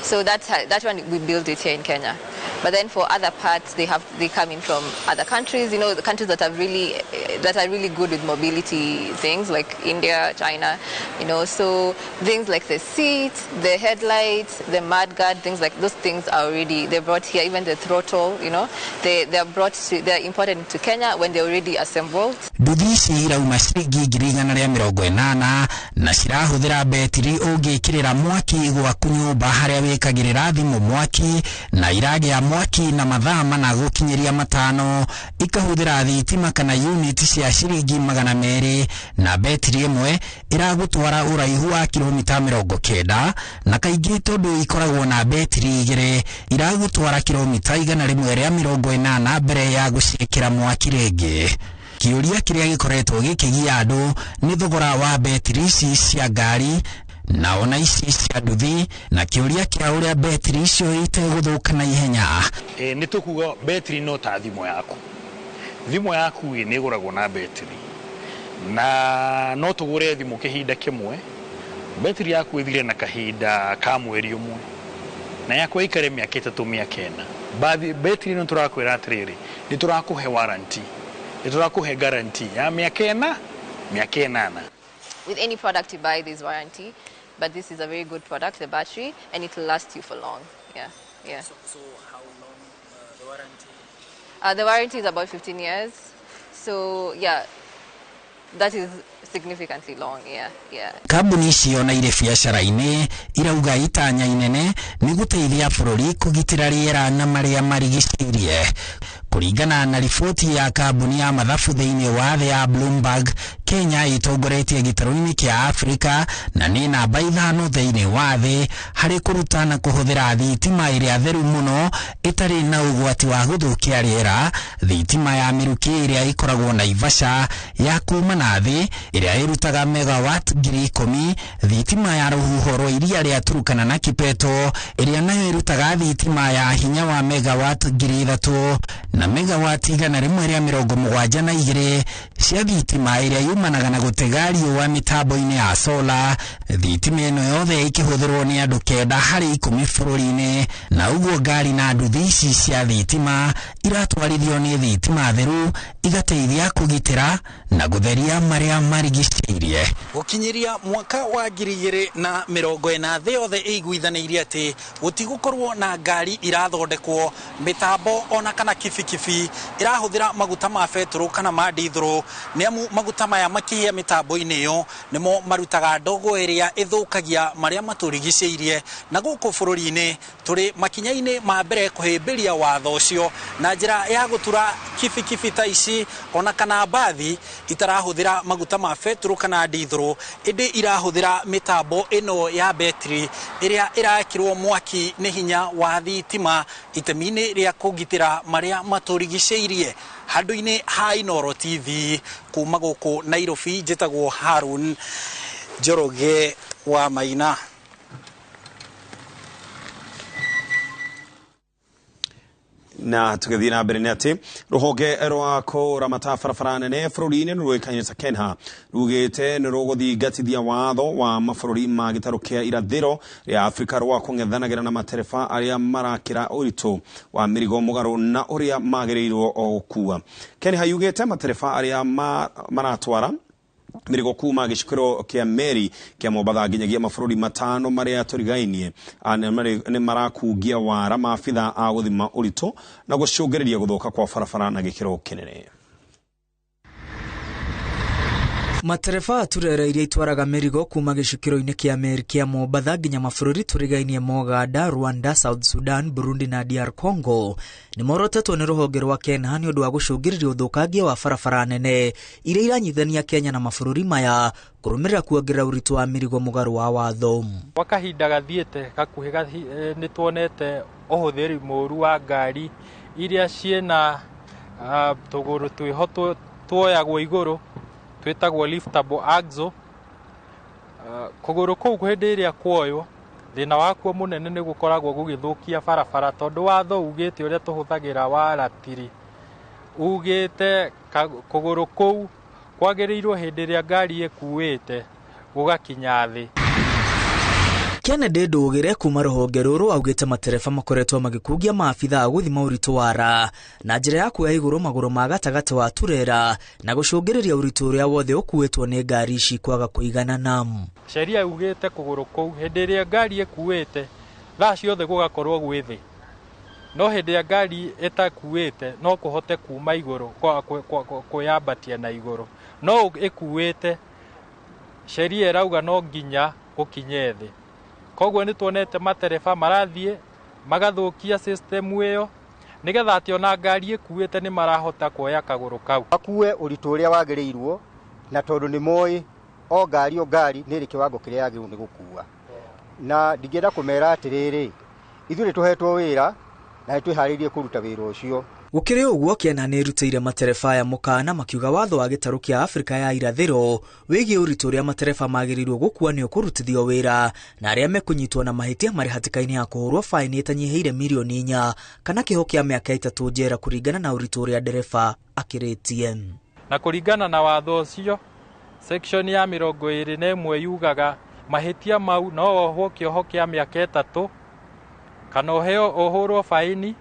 So that one we build it here in Kenya. But then for other parts, they come in from other countries. You know, the countries that are really good with mobility things, like India, China. You know, so things like the seat, the headlights, the mudguard, things like those things are already they're brought here. Even the throttle, you know, they're imported into Kenya when they're already assembled. Nduthi ici irauma ciringi 180 na cirahũthĩra betiri ũngĩkĩrĩra mwaki gwaku nyũmba harĩa wĩkagĩrĩra thimũ mwaki na iragĩa mwaki na mathaa mana gũkinyĩria 5 ikahũthĩra thitima kana unit cia ciringi 200 na betiri ĩmwe iragũtwara ũraihu wa kilomita 90 na kaingĩ tondũ ikoragwo na betiri 2 iragũtwara kilomita 180 mbere ya gũciĩkĩra mwaki rĩngĩ. Kĩũria kĩrĩa gĩkoretwo gĩkĩgia andũ nĩ thogora wa betiri ici cia ngari na ona ici cia nduthi na kĩũria kĩa ũrĩa betiri icio itegũthũka na ihenya. Nĩ tũkuga betiri no ta thimũ yaku. Thimũ yaku nĩ ĩgũragwo na betiri na no tũgũre thimũ kĩhinda kĩmwe, betiri yaku ĩthire na kahinda ka mweri ũmwe na yakwa ikare mĩaka 3 mĩaka 4. Betiri no tũrakwĩra atĩrĩrĩ, nĩ tũrakũhe warranty, nĩ tũrakũhe guarantee ya mĩaka 8. With any product you buy, there's warranty, but this is a very good product, the battery, and it will last you for long. Yeah. So how long the warranty? The warranty is about 15 years. So yeah, that is significantly long. Yeah. Kambuni icio na ire biacara-inĩ irauga itanya inene nĩ gũteithia bũrũri kũgitĩra rĩera na marĩa marigicĩirie. Kũringana na riboti ya kambuni ya mathabu thĩinĩ wa thĩ ya Bloomberg, Kenya itongoretie gĩtarũ-inĩ kĩa Afrika na nĩ namba 5 thĩinĩ wa thĩ harĩ kũruta na kũhũthĩra thitima ĩrĩa theru mũno ĩtarĩ na ũgwati wa gũthũkia rĩera. Thitima ya mĩrukĩ ĩrĩa ĩkoragwo na Naivasha ya kuma na thĩ ĩrĩa ĩrutaga megawatt 10,000, thitima ya rũhuho rwa iria rĩa Turkana na Kipeto ĩrĩa nayo ĩrutaga thitima ya hinya wa megawatt 3,000 na megawatt 172 cia thitima ĩrĩa yumanaga na gũtega riũa mĩtambo-inĩ ya solar. Thitima ĩno yothe ikĩhũthĩrwo nĩ andũ 9 harĩ 10 bũrũri-inĩ na ũguo ngari na nduthi ici cia thitima iratwarithio nĩ thitima theru igateithia kũgitĩra na gũtheria marĩa marigicĩirie. Gũkinyĩria mwaka wa 2040 thĩ yothe ĩiguithanĩirie atĩ gũtigũkorwo na ngari irathondekwo, mĩtambo ona kana kibikibi irahũthĩra maguta ma betũrũ kana ma ndithũrũ, nĩamu maguta maya makĩhĩa mĩtambo-inĩ ĩyo nĩmo marutaga ndogo ĩrĩa ĩthũkagia marĩa matũrigicĩirie. Na gũkũ bũrũri-inĩ tũrĩ makinya-inĩ ma mbere kũhĩmbĩria watho ũcio na njĩra ya gũtura kibikibi ta ici ona kana mbathi itarahũthĩra maguta ma betũrũ kana ndithũrũ, ĩndĩ irahũthĩra mĩtambo ĩno ya betiri ĩrĩa ĩrakĩrwo mwaki nĩ hinya wa thitima itemi-inĩ rĩa kũgitĩra marĩa matũrigicĩirie. Handũ-inĩ ha Inooro TV kuma gũkũ Nairobi, njĩtagwo Harun Njoroge wa Maina. Na tũgĩthiĩ na mbere nĩ atĩ rũhonge rwa kũramata barabara nene bũrũri-inĩ rũĩkaine ta KENHA rugĩte nĩ rũgũthingatithia watho wa mabũrũri ma gĩtarũ kĩa irathĩro rĩa Afrika rwa kũng'ethanagĩra na matereba arĩa marakĩra ũritũ wa mĩrigo mũgarũ na ũrĩa magĩrĩirwo o gũkua. KENHA yugĩte matereba arĩa maratwara mirigo kuma gicukiro kia meri kia Mombatha nginyagia mabũrũri matano maria turigainie ni marakungia wara maabitha a guthima ũritũ na gucũngĩrĩria gũthũka kwa barabara na gĩkĩro kĩnene. Matereba aturera iria itwaraga mirigo kuma gicukiro-inĩ kia meri kia Mombatha nginya mabũrũri turigainie Uganda, Rwanda, South Sudan, Burundi na DR Congo ni morotetwo ni rũhonge rwa Kenya ni ũndũ wa gũcũngĩrĩria ũthũkangia wa barabara nene iria iranyithania Kenya na mabũrũri maya kũrũmĩrĩra kuongerera ũritũ wa mirigo mũgarũ wa watho. Wakahinda gathiĩte gakuhĩ nĩ tuonete ũhũthĩri mũru wa ngari iria ciena tũgũrũ twĩho tuoyagwo igũrũ twĩtagwo liftable axle. Kũgũrũ kũu hĩndĩ ĩrĩa kuoywo thĩna wakuo mũnene nĩ gũkoragwo gũgĩthũkia barabara tondũ watho ugĩte ũrĩa tũhũthagĩra waratiri ugĩte kũgũrũ kũu kwagĩrĩirwo hĩndĩ ĩrĩa ngari ĩkuĩte gũgakinya thĩ. Kennedy Ndũgĩre kuma rũhonge rũrũ augĩte matereba makoretwo magĩkungia maabitha a gũthima ũritũ wara na njĩra ya kuoya igũrũ magũrũ ma gatagatĩ wa turera na gũcũngĩrĩria ũritũ ũrĩa wothe ũkuĩtwo nĩ ngari ici kwaga kũiganana. Sheria ugĩte kũgũrũ kũu hĩndĩ ĩrĩa ngari ĩkuĩte thaa ciothe gũgakorwo gwĩ thĩ, no hĩndĩ ĩrĩa ngari ĩtakuĩte no kũhote kuma igũrũ kwĩyambatia na igũrũ, no ĩkuĩte sheria ĩrauga no nginya gũkinye thĩ. Koguo nĩ tuonete matereba marathiĩ magathũkia system ĩyo nigetha atĩ ona ngari ĩkuĩte nĩ marahota kuoya kagũrũ kau akue ũritũ ũrĩa wagĩrĩirwo na tondũ nĩ moĩ o ngari nĩ ĩrĩ kĩwango kĩrĩa yagĩrĩirwo nĩ gũkua. Na ndingĩenda kũmera atĩrĩrĩ, ithuĩ nĩ tũhetwo wĩra na nĩ twĩharĩirie kũruta wĩra ũcio. Gũkĩrĩ ũguo Kenya nĩ ĩrutĩire matereba aya mũkana makiuga watho wa gĩtarũ kĩa Afrika ya irathĩro wĩgiĩ ũritũ ũrĩa matereba magĩrĩirwo gũkua nĩ ũkũrutithio wĩra na arĩa mekũnyitwo na mahĩtia marĩ hatĩka-inĩ ya kũhũrwo faini ĩtanyihĩire mirioni 4 kana kĩoho kĩa mĩaka 3 njera kũringana na ũritũ ũrĩa ndereba akĩrĩtie. Na kũringana na watho ũcio section ya 21 yugaga mahĩtia mau no ohwo kĩoho kĩa mĩaka 3 kana ohũrwo faini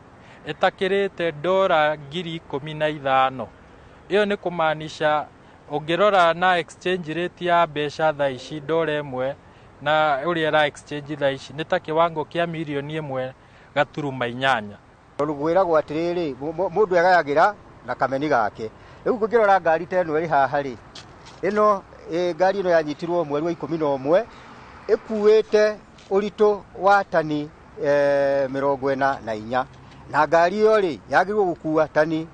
etakirite $15,000. Iyo ni kumaanisha ungirora na exchange rate ya mbeca thaa ici $1 na uria ra exchange thaa ici ni ta kiwango kia milioni 1.8. Rugwiragwo atiriri mundu agayagira na kameni gake. Riu kungirora ngari teno iri haha ri ino ngari ino yanyitirwo mweri wa 11 ikuite urito wa tani 44 na ngari yo ri yagirwo gukua tani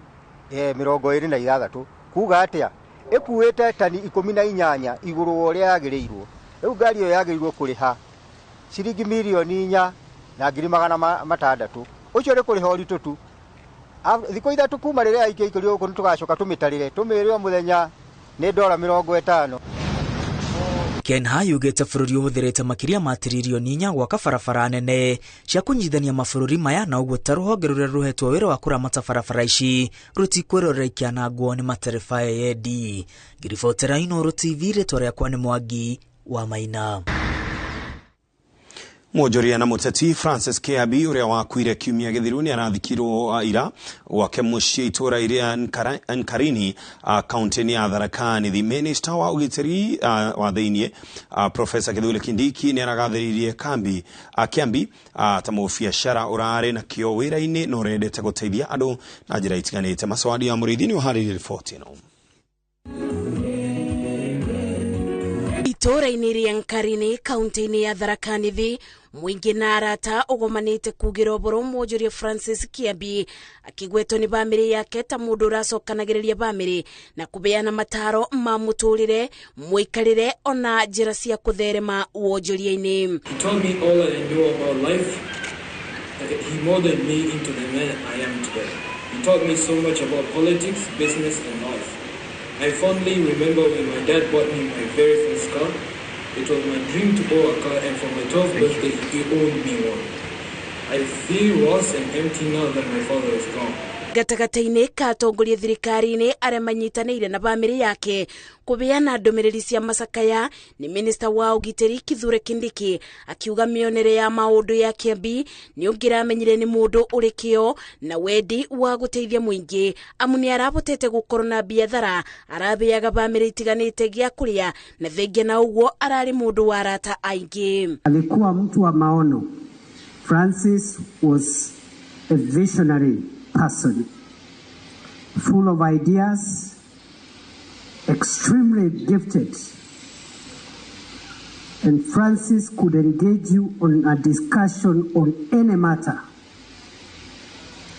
26 kuga atia ikuite tani 18 iguru uria yagiriirwo. Riu ngari yo yagiriirwo kuriha ciringi milioni 4 na ngiri 600 ucio ri kuriha uritu tu thiko ithatu kuma riria ikĩikĩrio gũkũ nĩtũgacoka tũmĩtarĩre tũmĩrĩo mũthenya nĩ $50. Ken yugĩte bũrũri ũhũthĩrĩte makĩria ma tiririoni 4 gwaka barabara nene cia kũnyithania mabũrũri maya na ũguo ta rũhonge rũrĩa rũhetwo wĩra wa kũramata barabara ici rũtikwĩrorera ikianangwo nĩ matereba endi. Ngiribotera Inooro TV rĩtwa rĩakwa nĩ Mwangi wa Maina. Mwonjoria na muteti Francis Kiabi uria wakuire kiumia githiru ni arathikirwo ira gwake muciĩ itura iria Nkarini kaunti ya Tharaka Nithi. The minister wa ugitiri wa thĩinĩ Professor Kithure Kindiki ni aragathĩrĩirie Kiambi ta mũbiacara ũrarĩ na kĩo wĩra-inĩ no rendete gũteithia andũ na njĩra itiganĩte. Maswadi ya Mũrĩithi ni ũharĩirie riboti ĩno. Itora-inĩ rĩa Nkarini kaunti-inĩ ya Tharaka Nithi mwingi na arata ugomanite kugira uboro mwonjoria Francis Kiambi akigwetwo ni bamĩrĩ yake ta mundu uracokanagĩrĩria bamĩrĩ na kubeana mataro ma muturire muikarire ona njĩra cia kutherema wonjoria-inĩ. He told me all I knew about life. He molded me into the man I am today. He taught me so much about politics, business and life. I fondly remember when my dad bought me my very first car. It was my dream to own a car, and for my 12th birthday, he owned me one. I feel lost and empty now that my father is gone. gatagataine ka atongoria thirikari-ini aria manyitanĩire na bamĩrĩ yake kubeana ndũmĩrĩri cia macakaya ni minista wa ugitĩri Kithure Kindiki akiuga mĩonere ya maũndũ ya Kiambi ni ũngĩramenyire ni mũndũ ũrĩ kĩo na wendi wa gũteithia mũingĩ amu nĩ arabotete gũkorwo na biathara arabeaga bamĩrĩ itiganĩte gĩa kũrĩa na thengia na ũguo ararĩ mũndũ wa arata aingĩ. Alikuwa mtu wa maono. Francis was a visionary person, full of ideas, extremely gifted. And Francis could engage you on a discussion on any matter,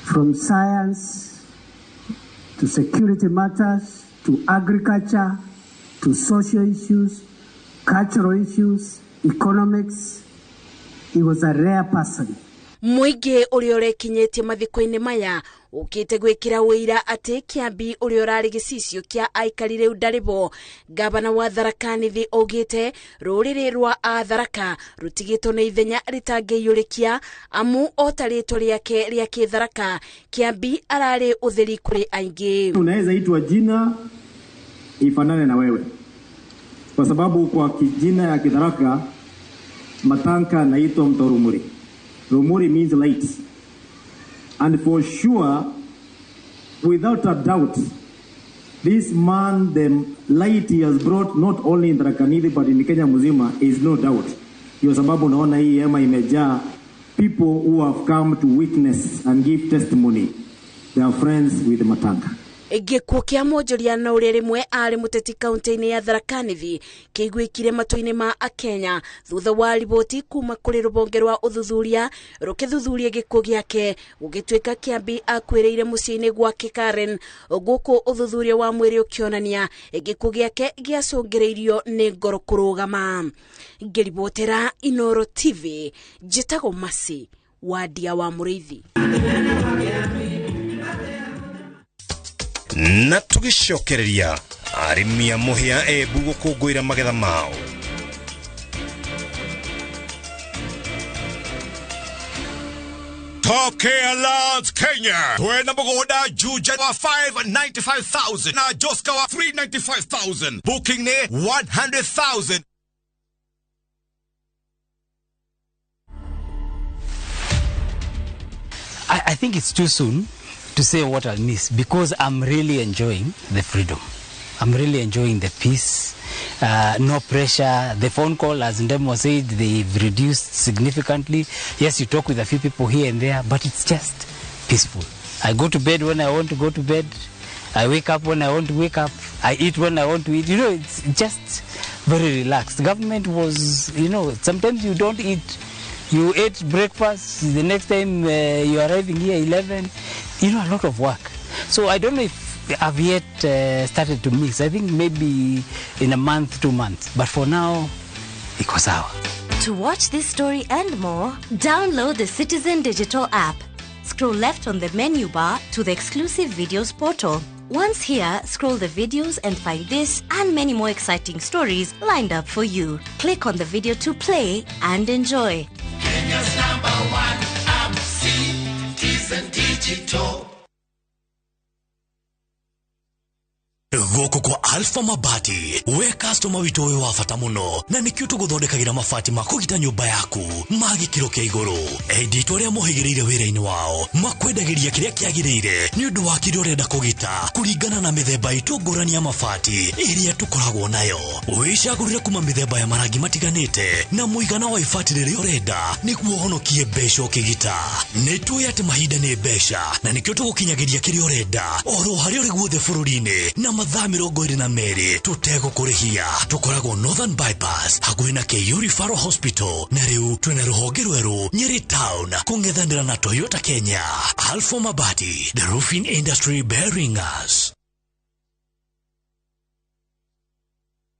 from science to security matters, to agriculture, to social issues, cultural issues, economics. He was a rare person. Muingi uria urekinyetie mathiko-ini maya ukite gwikira wira ati Kiambi uria urari gicicio kia aikari riu ndaribo. Gavana wa Tharaka Nithi augite ruriri rwa Atharaka rutigitwo na ithenya ritangiyurikia amu otaritwo riake ria Kitharaka. Kiambi arari utheri kuri aingi. Unaweza itwa jina ifanane na wewe, kwa sababu kwa kijina ya Kitharaka Matanka naitwa Mtorumuri. Rumuri means light. And for sure, without a doubt, this man, the light he has brought not only in Tharaka Nithi but in Kenya muzima is no doubt. Kwa sababu naona hii hema imejaa people who have come to witness and give testimony. They are friends with Matanka. Gikuo kia mwonjoria na uria rimwe ari muteti kaunti-ini ya Tharaka Nithi kĩiguĩkire matũ-inĩ ma Akenya thutha wa riboti kuma kũrĩ rũhonge rwa ũthuthuria rũkĩthuthuria gĩkuo gĩake gũgĩtuĩka Kiambi akuĩrĩire mũciĩ-inĩ gwake Karen. Gũkũ ũthuthuria wa mwĩrĩ ũkĩonania gĩkuo gĩake gĩacũngĩrĩirio nĩ ngoro kũrũgama. Ngĩribotera Inooro TV, njĩtagwo Masi Wandia wa Mũrĩithi. Na tugicokereria arimi a muhia Embu gukungwira magetha mao. Top Care Lands Kenya twena mugoda Juja wa 595,000 na Joska wa 395,000. Booking ne 100,000. I think it's too soon to say what I'll miss because I'm really enjoying the freedom. I'm really enjoying the peace, no pressure. The phone call, as Ndemo said, they've reduced significantly. Yes, you talk with a few people here and there, but it's just peaceful. I go to bed when I want to go to bed. I wake up when I want to wake up. I eat when I want to eat. You know, it's just very relaxed. The government was, you know, sometimes you don't eat. You ate breakfast, the next time you're arriving here 11, you know, a lot of work. So I don't know if I've yet started to mix. I think maybe in a month, 2 months. But for now, iko sawa. To watch this story and more, download the Citizen Digital app. Scroll left on the menu bar to the exclusive videos portal. Once here, scroll the videos and find this and many more exciting stories lined up for you. Click on the video to play and enjoy. Kenya's #1 app, Citizen Digital. Goko kwa Alpha Mabati we customer wito we wafata muno na nikyo tuguthondekagira mabati makugita nyumba yaku magikiro kia iguru edito ria muhigireire wira-ini wao makwendagiria kiria kiagirire ni undu wa kiria urenda kugita kuringana na mithemba itungurani ya mabati iria tukoragwo nayo wicagurire kuma mithemba ya marangi matiganite na muigana wa ibati riria urenda niguo honokie mbeca ukigita nitwe ati mahinda ni mbeca na nikyo tugukinyagiria kiria urenda oro hari uri guothe bururi-ini na mathaa 22 tutegũkũrĩhia tukoragwo Northern Bypass hakuhĩ na KU Referral Hospital na rĩu twĩna rũhonge rwerũ Nyeri Town kũng'ethanĩra na Toyota Kenya. Alpha Mabati, the roofing industry bearing us.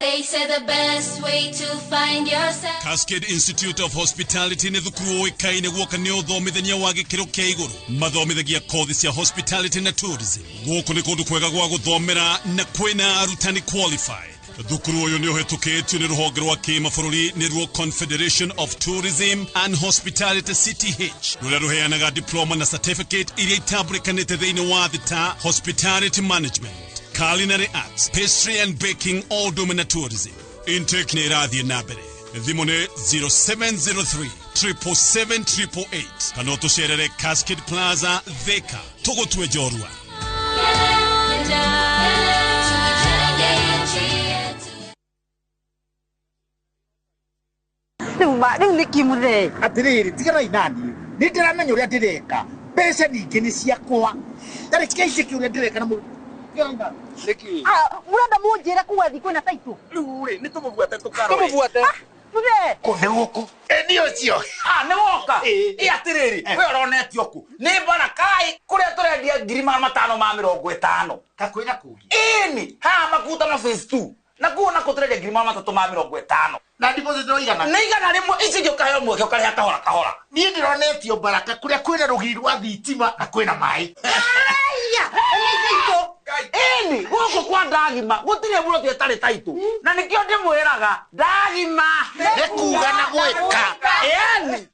They say the best way to find yourself. Cascade Institute of Hospitality ne thukuru oikaine gwoka ne uthomithania wa gikiro kia iguru mathomithagia kothi cia hospitality na tourism. Gwoku ni kundu kwega gwa guthomera na kwina arutani qualified. thukuru uyu ni uhetukitio ni ruhonge rwa kimabũrũri ni ruo Confederation of Tourism and Hospitality CTH ruria ruheanaga diploma na certificate iria itambulikanite thiini wa thita hospitality management, culinary arts, pastry and baking, all domina tourism. Intake ni irathie na mbere. Thimu ni 0703 777 kana utucerere Cascade Plaza Thika tugutwe jorua. Riu ni kimure atiriri tigana inani ni ndiramenya uria ndireka mbeca ningi ni ciakwa ndari kaice ki uria ndireka na Ganga leki urenda munjira kuwa thiko na taitu riu ri ni tumubuate tukaro tumubuate Mure ko ne woko ni ocio ne woka atiriri we oronetio ku ni barakai kuria turendia 550 kakwira kugi ni ha makuta na phase 2 na kuona kuturendia 350 na deposit no igana na igana rimwe ici gyo kayo mwe gyo kare kahora ni ndironetio baraka kuria kwina rugiri rwa thitima na kwina mai ni goko kwa ndagima gutire buro tie tari taitu na nikio ndimwiraga ndagima nekuga na gweka ni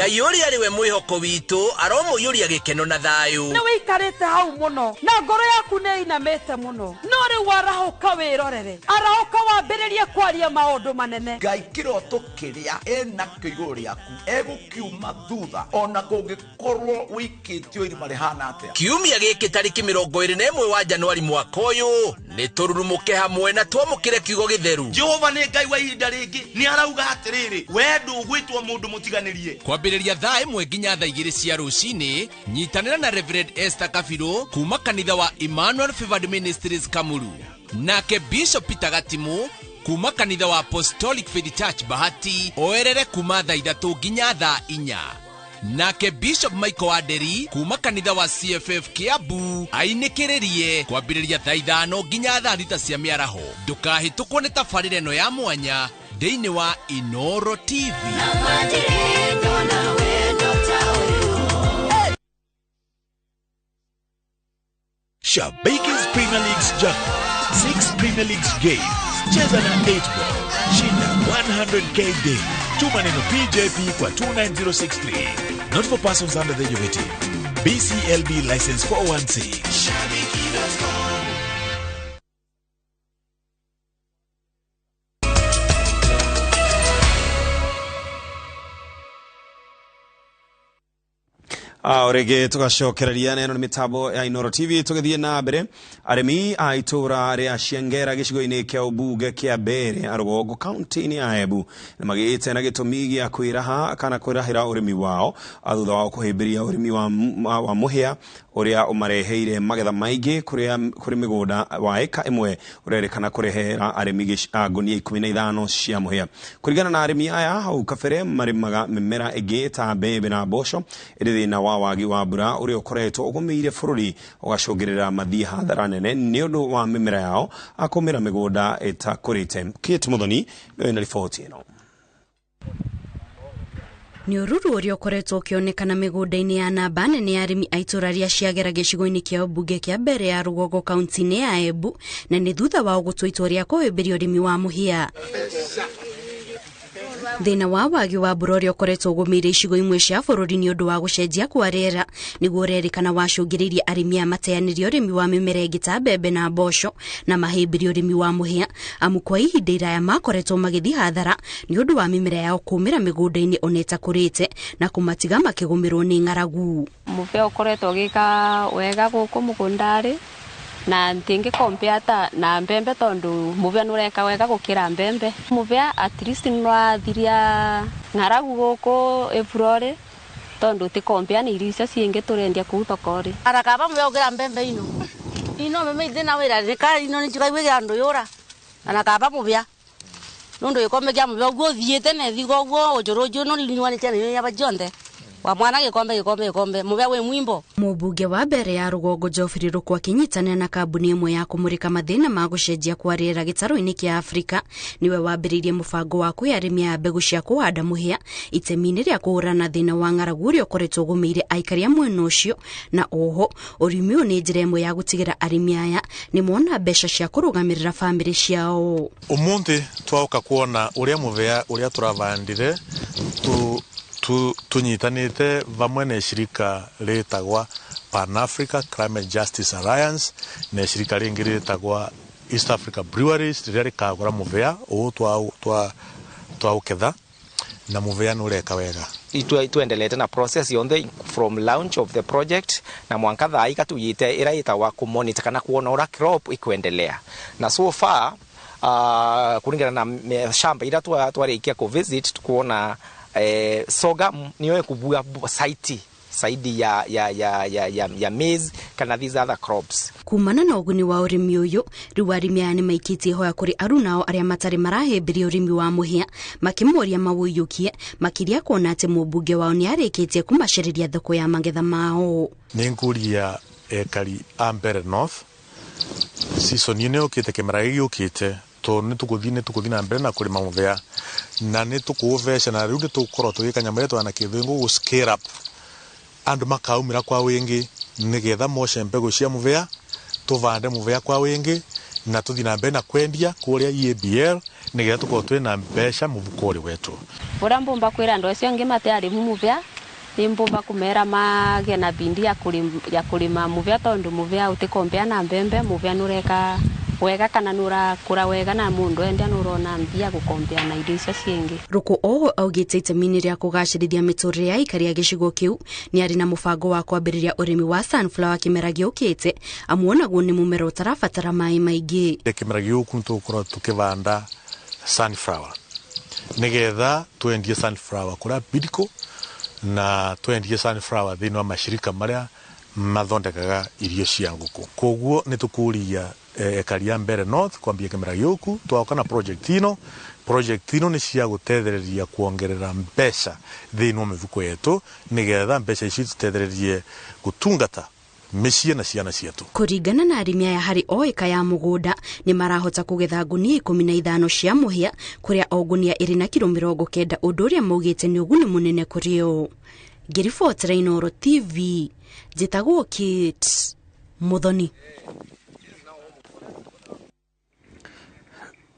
Ngai uria riwe mwihoko witu aromuyuria gikeno na thayu ni wikarite hau muno na ngoro yaku ni inamete muno no ri warahoka wirorere arahoka wambiririe kwaria maundu manene Ngai kiroto kiria ena kiiguru riaku egukiuma thutha ona kungikorwo wikitio irima rihana atia kiumia giki tariki 21 wa Januari mwaka uyu ni tururumuke hamwe na twamukire kiugo githeru Jehova ni Ngai wa ihinda ringi ni arauga atiriri wendu gwitwo mundu mutiganirie kwambiriria thaa imwe nginya thaa 2 cia rucini nyitanira na Reverend Esther Kafiro kuma kanitha wa Emmanuel Favored Ministries Kamuru nake Bishop Peter Gatimu kuma kanitha wa Apostolic Faith Church Bahati oerere kuma thaa 3 nginya thaa 4 nake Bishop Michael Aderi kuma kanitha wa CFF Kiambu ainikiririe kwambiriria thaa 5 nginya thaa 6 cia miaraho ndukahitukwo ni tabarire no ya mwanya thiini wa Inoro TV Shabakers Premier League's jackpot 6 Premier League's games cheza na 8 ball shinda 100k day tuma neno PJP kwa 29063 not for persons under the age of 18 BCLB license 416 Orege tugacokereria neno ni mitambo ya Inoro TV tugithie na mbere arimi a itura ria Ciengera gicigo-ini kia ubunge kia Mbere Arũgongo kaunti-ini ya Embu ni magite na gitumi gia kwiraha kana kwirahira urimi wao athutha wa kuhimbiria urimi wa muhia uria umareheire magetha maingi kuri migunda wa eka imwe urerikana kurehera arimi ngunia 15 cia muhia kurigana na arimi aya hau kabere marimaga mimera ingi ta mbembe na mboco iri thina wa wagi wa mbura uria ukoretwo ugumiire bururi ugacungirira mathii hathara nene ni undu wa mimera yao akumira migunda itakurite Kate Muthoni na ripoti ino ni ururu uria ukoretwo ukionekana migunda-ini ya namba nene ya arimi a itura ria Ciagera gicigo-ini kia ubunge kia Mbere ya Arũgongo kaunti-ini ya Embu na ni thutha wa gũtua itua ria kuhimbiria urimi wa muhia thina wa wagi wa mbura uria ukoretwo ugumiire icigo imwe cia bururi ni undu wa gucenjia kwa riera niguo urerikana wacungiririe arimi a mateanirie urimi wa mimera ingi ta mbembe na mboco na mahimbirie urimi wa muhia amu kwa ihinda iraya makoretwo magithi hathara ni undu wa mimera yao kumira migunda-ini oneta kurite na kumatiga makigumirwo ni ng'aragu muvea ukoretwo gika wega guku mugundari na ntingi compare na mbembe tondu muvea nureka wega gukira mbembe muvea at least nwaathiria ng'aragu guku February tondu ti compare ni irio ciingi turendia kuu thokori arakaba muvea ukira mbembe ino meme ithina wira rika ino ni chikaigwigira andu yura anakaba muvea nundu ikomegia muvea uguo thiete na thigo uguo ujuru no linywa ni tena ya bajonde wa mwana gikombe muvea we mwimbo. Mubunge wa mbere ya Rugongo Geoffrey Ruku akinyitanira na kambuni imwe ya kumurika mathina ma gucenjia kwa riera gitaro-ini kia Afrika niwe wambiririe mubango wa kwiarimia mbegu cia kuhanda muhia itemi-ini ria kuhurana thina wa ng'aragu uria ukoretwo gumeire aikari a mwena ucio, na oho urimi uyu ni njira imwe ya gutigira arimi aya ni mona mbeca cia kurugamirira family ciao. Umuthi twauka kuona uria muvea uria turavandire tunyitanite vamwe na shirika ritagwa Pan Africa Climate Justice Alliance na shirika ringi ritagwa East Africa Breweries riria rikagura muvea uyu twauketha na muvea nureka wega. Tuendelete na process yonde from launch of the project na mwanka thai katuyite ira itawa kumonitor kana kuona ura crop ikuendelea na so far kulingana na shamba ira twarikia ku visit kuona sorghum niyo kubua site saidi ya maize kana these other crops. Kumana na uguni wa urimi uyu riu arimi aya ni maikitie hoya kuri arunao aria matari marahembiria urimi wa muhia makimoria mawuyukie makiria kuona ati mubunge wao ni arikitie kumashiriria thoko ya magetha mao. Ninguria ekari Ambere North season ino ukite kimera yukite to nitukuthi na mbere na kurima muvea na nitukuvesha na riu nitukorwo tugikanya mweto na kithingu gu scale up andu makaumira kwa wingi nigetha moce mbegu cia muvea tuvande muvea kwa wingi na tuthi na mbere na kwendia kuria EABL nigetha tukorwo twina mbeca muvukori wetu. Ura mbumba kwira andu acio angi mate ari muvea ni mbumba kumera mage na bindi ya kulima muvea tondu muvea utikombea na mbembe muvea nureka wega kana nura kura wega na mundu endia nurona mbia gukombea na indo icio ciengi. Ruku oho augite itemi-ini ria kugacirithia miturire ya aikari a gicigo kiu ni ari na mubango wa kwambiriria urimi wa sunflower kimera giukite amuonaguo ni mumera utarabatara mai maingi. Kimera giuku tukorwo tukivanda sunflower nigetha twendie sunflower kura Bidco na twendie sunflower thini wa mashirika maria mathondekaga irio cia nguku. Koguo nitukuria ekari Ambere North kwambia kimera giuku twauka na project ino ni cia gutethereria kuongerera mbeca thini wa mifuko yetu nigetha mbeca ici tutethererie gutungata micii na ciana cietu. Kuringana na arimi aya hari oeka ya mugunda ni marahota kugetha ngunia 15 cia muhia kuria o ngunia iri na kilo 90 undu uria maugite ni uguni munene kurio. Ngiribotera Inooro TV njitagwo Kate Muthoni.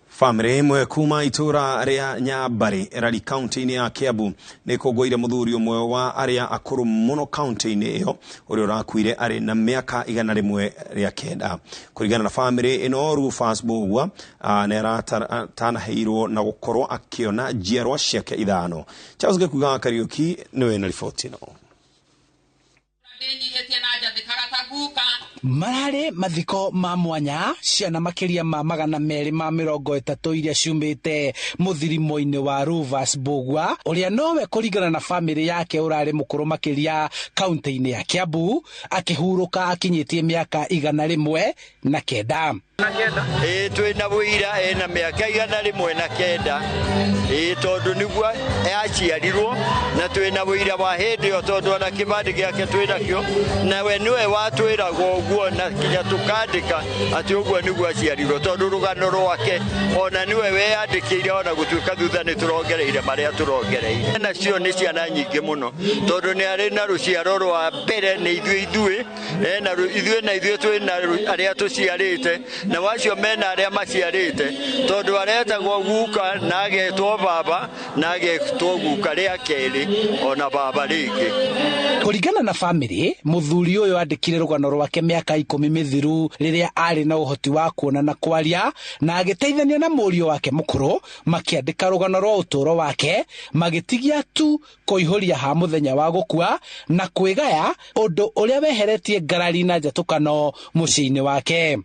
Family imwe kuma itura ria Nyabari rari county-ini ya Kiambu ni kugwire muthuri umwe wa aria akuru muno county-ini iyo uria urakuire ari na miaka 109 kurigana na family ino Rufus Bogwa nera tanaheirwo na gukorwo akiona njiarwa ciake ithano. Charles Gekuga Kariuki niwe na riboti no. Marare mathiko ma mwanya ciana makiria ma 230 iria ciumite muthirimo-ini wa Rufus Bogwa uria nowe kuringana na family yake urari mukuru makiria kaunti-ini ya Kiambu akihuruka akinyitie miaka 109. Twina wira na miaka 109 tondu niguo aciarirwo na twina wira wa hindi o tondu ona kibandi giake twina kio na we niwe watwiraga uguo na kinya tukandika ati uguo niguo aciarirwo tondu rugano rwake ona niwe weandikire ona gutuika thutha ni turongereire maria turongereire nacio ni ciana nyingi muno tondu ni ari na ruciaro rwa mbere ni ithui na ithui twina aria tuciarite na wacio mena aria maciarite tondu aretagwo guka na agetwo baba na agetwo guka ria keri ona baba ringi. Kuringana na family muthuri uyu andikire rugano rwake miaka 10 mithiru riria ari na uhoti wa kuona na kwaria na agiteithania na murio wake mukuru makiandika rugano rwa uturo wake magitigia tu kuihuria ha muthenya wa gukua na kwigaya undu uria weheretie ngarari na njatukano muciini wake.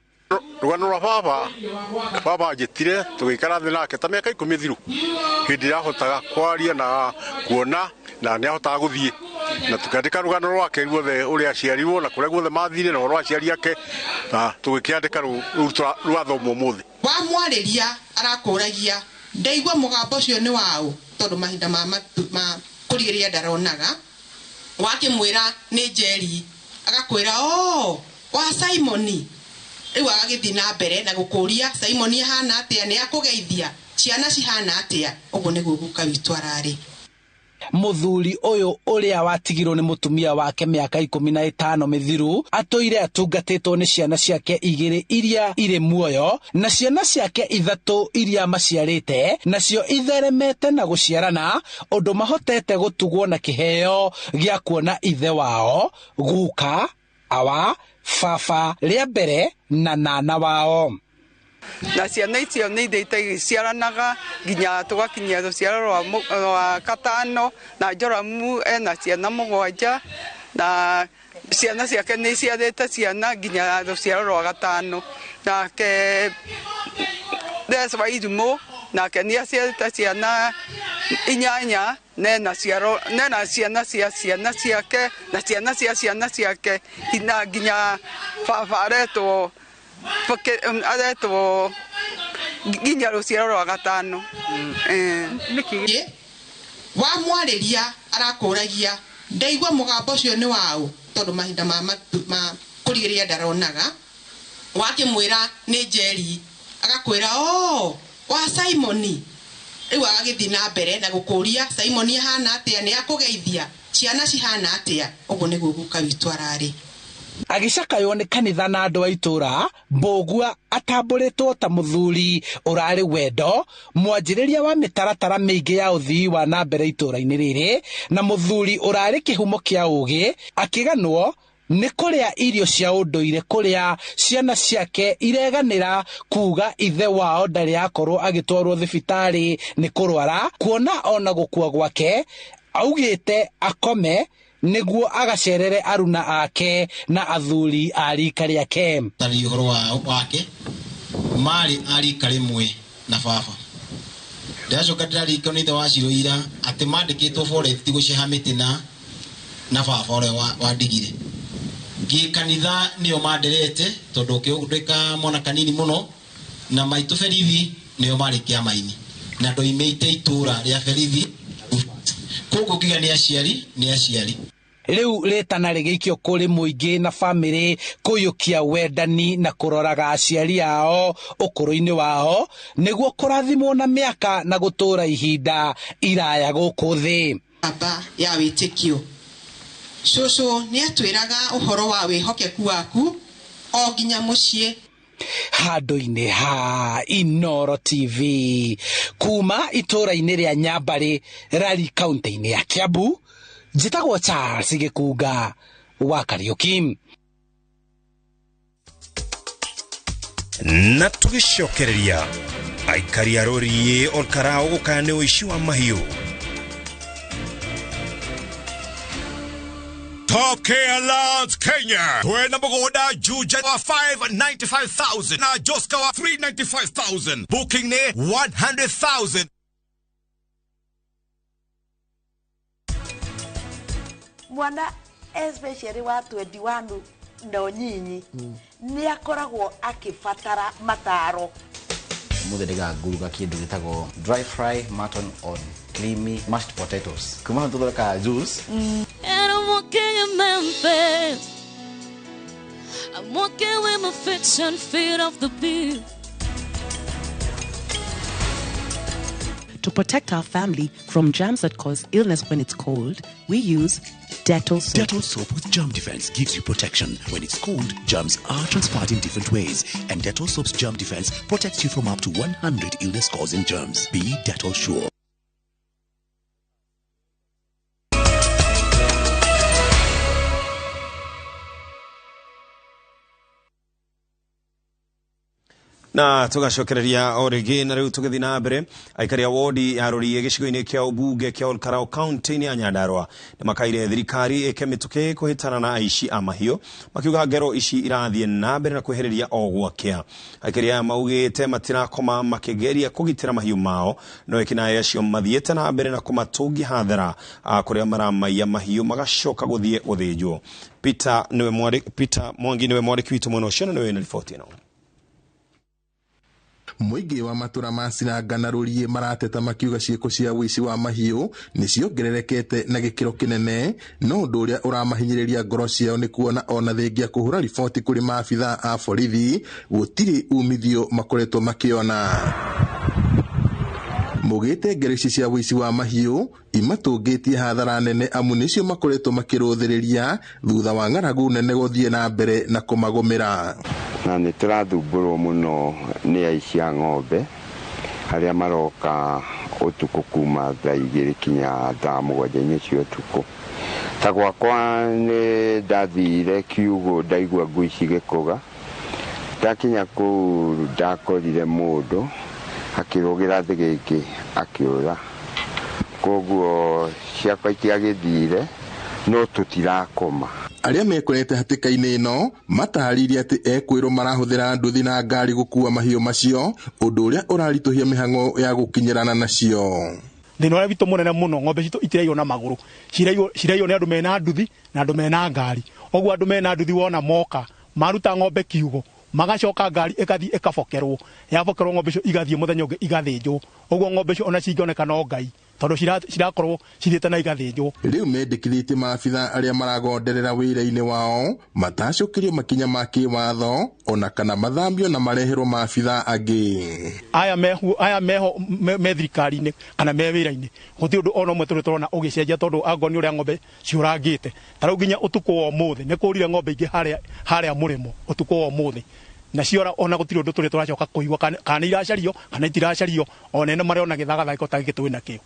Rugano rwa baba ajitire tugikara thina nake ta miaka 10 thiru hindi yahotaga kwaria na kuona na niahotaga guthie na tukandika rugano rwake ruothe uria aciarirwo na kuria guothe mathire na rwa aciari yake na tugikiandika rwathomwo muthi wa mwariria arakuragia ndaigwa mugambo ucio ni wao tondu mahinda ma kurigiria ndaronaga wakimwira ni Jerry agakwira wa Simoni riu agagithii na mbere na gukuria Simoni hana atia ni akugeithia ciana cihana atia uguo niguo guka witu arari. Muthuri uyu uria watigirwo ni mutumia wake miaka 15 mithiru atoire atungatitwo ni ciana ciake 2 iria iri muoyo na ciana ciake 3 iria maciarite nacio itheremete na guciarana undu mahotete gutugwo na kiheo gia kuona ithe wao guka awa baba ria mbere na nana wao. Na ciana icio nĩ ithiĩte ciaranaga nginya tugakinyia rũciaro rwa gatano na Joramu ena ciana 7 na ciana ciake nĩ ciarĩte ciana nginya rũciaro rwa gatano nake Deswa Irumo nake nĩ aciarĩte ciana 8 nena ciana cia ciana ciake na ciana cia ciana ciake ina nginya baba aretwo aretwo nginya rũciaro rwa gatano. Wa mwariria arakũragia ndaigua mũgambo ũcio nĩ wao tondũ mahinda ma kũrigĩrĩria ndaronaga wakimwira ni Jerry agakwira wa Simoni riu agagithii na mbere na gukuria Simoni hana atia ni akugeithia ciana cihana atia uguo niguo guka witu arari. Agicakaywo ni kanitha na andu a itura Mbogua atamburitwo ta muthuri urari wendo mwanjiriria wa mitaratara mingi ya uthii wa na mbere itura-ini riri na muthuri urari kihumo kia ugi akiganwo ni kuria irio cia unduire kuria ciana ciake ireganira kuga ithe wao ndari akorwo agitwarwo thibitari ni kurwara kuona ona gukua gwake augite akome niguo agacerere aruna ake na athuri a rika riake. Tari uhoro wake mari arika rimwe na baba ndacoka ndarika ni ithe waciroira ati mandikitwo forest guceha mitina na baba ore wandigire gikanitha niyo manderete tondu ukigudika mwana kanini muno na maitu Ferithi niyo mari kiamaini na ndoimeite itura ria Ferithi kuko kiga ni aciari riu retana rigeikio kuri muingi na family kuyukia wendani na kuroraga aciari ao ukuru-ini wao niguo kurathimwo na miaka na gutura ihinda iraya guku thi. Aba ya witikio Shosho ni atwiraga uhoro wa wihokeku waku o ginya mucii handu-ini ha Inoro TV kuma itura-ini ria Nyambari Rari kaunti-ini ya Kiambu njitagwo Charles Gikunga wa Kariuki. Na tugicokereria aikari a rũriĩ Olkarau gũkaya nĩ ũici wa mahiũ. Top Care Lands Kenya twena mũgũnda Juja wa 595,000 na Joska wa 395,000 booking ni 100,000. Mwana especially wa 21 ndo nyinyi ni akoragwo akibatara mataro mutheriga nguruga kindu gitagwo dry fry mutton on creamy mashed potatoes kuma tuthoreka juice. And I'm walking in Memphis, I'm walking with my fiction feet off the beat. To protect our family from germs that cause illness when it's cold, we use Dettol soap. Dettol soap with germ defense gives you protection. When it's cold, germs are transferred in different ways, and Dettol soap's germ defense protects you from up to 100 illness-causing germs. Be Dettol sure. na tugacokereria origi na riu tugithi na mbere aikari a wodi ya rũriĩ gĩcigo-inĩ kĩa ũmbunge kĩa Olkarau kaunti-inĩ ya Nyandarua nĩ makaire thirikari ĩke mĩtũkĩ kũhĩtana na aici a mahiũ makiuga ngero ici irathiĩ na mbere na kwĩhĩrĩria o gwakĩa. Aikari aya maugĩte matirakoma makĩgeria kũgitĩra mahiũ mao no ekinaĩ acio mathiĩte na mbere na kũmatungia hathara kũrĩa maramaiya mahiũ magacoka gũthiĩ gũthĩnjwo. Peter Mwangi niwe mwandĩki witũ mwena ũcio na niwe na riboti ĩno. Muingi wa matura ma Siranga na Rurie marateta makiuga ciĩko cia wici wa mahiũ nĩciongererekete na gĩkĩro kĩnene, no ũndũ ũrĩa ũramahinyĩrĩria ngoro ciao nĩ kuona ona thengia kũhũra riboti kũrĩ maabitha a borithi gũtirĩ umithio makoretwo makĩona. Mugite ngereci cia wici wa mahiũ imatũngĩtie hathara nene amu nĩcio makoretwo makĩrũthĩrĩria thutha wa ng'aragu nene gũthiĩ na mbere na kũmagũmĩra. Na nĩ tũrathumbũrwo mũno nĩ aici a ng'ombe arĩa maroka ũtukũ kuma thaa 2 kinya thaa 7 cia ũtukũ. Ta gwakwa nĩ ndathire kiugũ ndaigua ngui cigĩkũga, ndakinya kũu ndakorire mũndũ akĩrũgĩra thĩgĩngĩ akĩũra, koguo ciakwa itiagĩthire no tũtirakoma. Arĩa mekorete hatĩka-inĩ ĩno mataririe atĩ ekwĩrwo marahũthĩra nduthi na ngari gũkua mahiũ macio, ũndũ ũrĩa ũraritũhia mĩhang'o ya gũkinyĩrana nacio. Thĩna ũrĩa witũ mũnene mũno, ng'ombe citũ itiraiywo na magũrũ, ciraiywo nĩ andũ mena nduthi na andũ mena ngari. Ũguo andũ mena nduthi wona moka maruta ng'ombe kiugũ, magacoka ngari ĩgathiĩ ĩkabokerwo, yabokerwo ng'ombe icio igathiĩ mũthenya ũngĩ igathĩnjwo. Ũguo ng'ombe icio ona cingĩoneka no Ngai, tondũ cirakorwo cirĩte na igathĩnjwo. Rĩu mendĩkithĩtie maabitha arĩa maragonderera wĩra-inĩ wao matacũkĩrio makinya ma kĩwatho ona kana mathambio na mareherwo maabitha angĩ. Aya meho me thirikari-inĩ kana me wĩra-inĩ, gũtirĩ ũndũ ona ũmwe tũrona ũgĩcenjia, tondũ angoni ũrĩa ng'ombe ciũrangĩte. Tarĩu nginya ũtukũ wa ũmũthĩ nĩ kũrire ng'ombe ingĩ harĩa mũrĩmo ũtukũ wa ũmũthĩ, na ciora ona gũtirĩ ũndũ tũrĩ tũracoka kũigua kana iracario kana itiracario, ona ĩno marĩona gĩthagatha gĩko ta gĩkĩ twĩ nakĩo.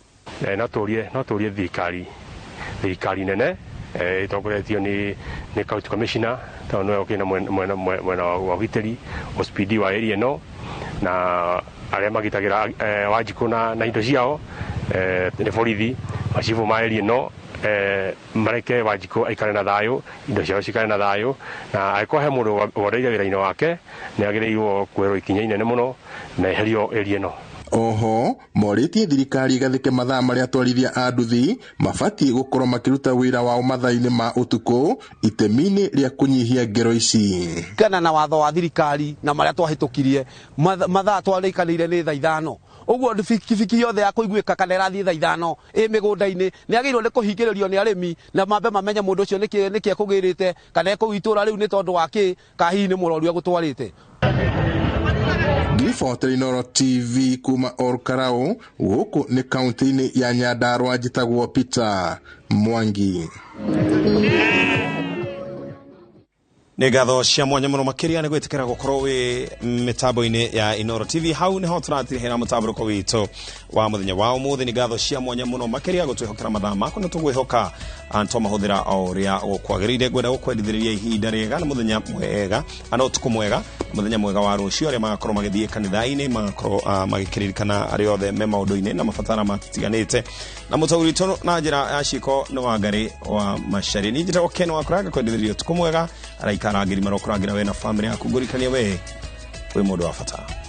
No tũrie thirikari nene ĩtongoretio nĩ county commissioner, tondũ nĩwe ũkĩna mwena wa ũgitĩri OCPD wa area ĩno, na arĩa magitagĩra Wanjikũ na indo ciao nĩ borithi, macibu ma area ĩno mareke Wanjikũ aikare na thayũ, indo ciao cikare na thayũ, na angĩkorwo he mũndũ woreire wĩra-inĩ wake nĩ agĩrĩirwo kuoerwo ikinya inene mũno na eherio area ĩno. Oho morĩtie thirikari igathĩke mathaa marĩa atwarithia a nduthi mabatiĩ gũkorwo makĩruta wĩra wao mathaa-inĩ ma ũtukũ itemi-inĩ rĩa kũnyihia ngero ici. Kana na watho wa thirikari na marĩa twahĩtũkirie mathaa twarĩkanĩire nĩ thaa 5. Ũguo bikibiki yothe ya kũiguĩka kana ĩrathiĩ thaa 5 ĩ mĩgũnda-inĩ nĩ agĩrĩirwo nĩ kũhingĩrĩrio nĩ arĩmi na mambe mamenye mũndũ ũcio nĩkĩ ekũgĩrĩte kana ekũu itũra rĩu nĩ tondũ wa kĩ, kahihi nĩ mũrori agũtwarĩte. Ngiribotere Inooro TV kuma Olkarau, gũkũ nĩ kaunti-inĩ ya Nyandarua, njĩtagwo Peter Mwangi. Nĩ ngatho cia mwanya mũno makĩria nĩ gwĩtĩkĩra gũkorwo wĩ mĩtambo-inĩ ya Inooro TV. Hau nĩho tũratirihĩra mũtambũrũko witũ wa mũthenya wa ũmũthĩ. Nĩ ngatho cia mwanya mũno makĩria gũtwĩhokera mathaa maku na tũgwĩhoka anto mahũthĩra o ũrĩa gũkwagĩrĩire. Ngwenda gũkwendithĩrĩria ihinda rĩega na mũthenya mwega, ana ũtukũ mwega, mũthenya mwega wa rũciũ. Arĩa magakorwo magĩthiĩ kanitha-inĩ magakorwo magĩkĩririkana arĩa othe me maũndũ-inĩ na mabatara matiganĩte, na mũtauri witũ na njĩra ya ciĩko nĩ Wangari wa Macharia. Niĩ njĩtagwo Ken Wakũranga, kwendithĩrĩria ũtukũ mwega, araikarangĩri marokũrangira we na family yaku, ngũrikanie we wĩ mũndũ wa bata.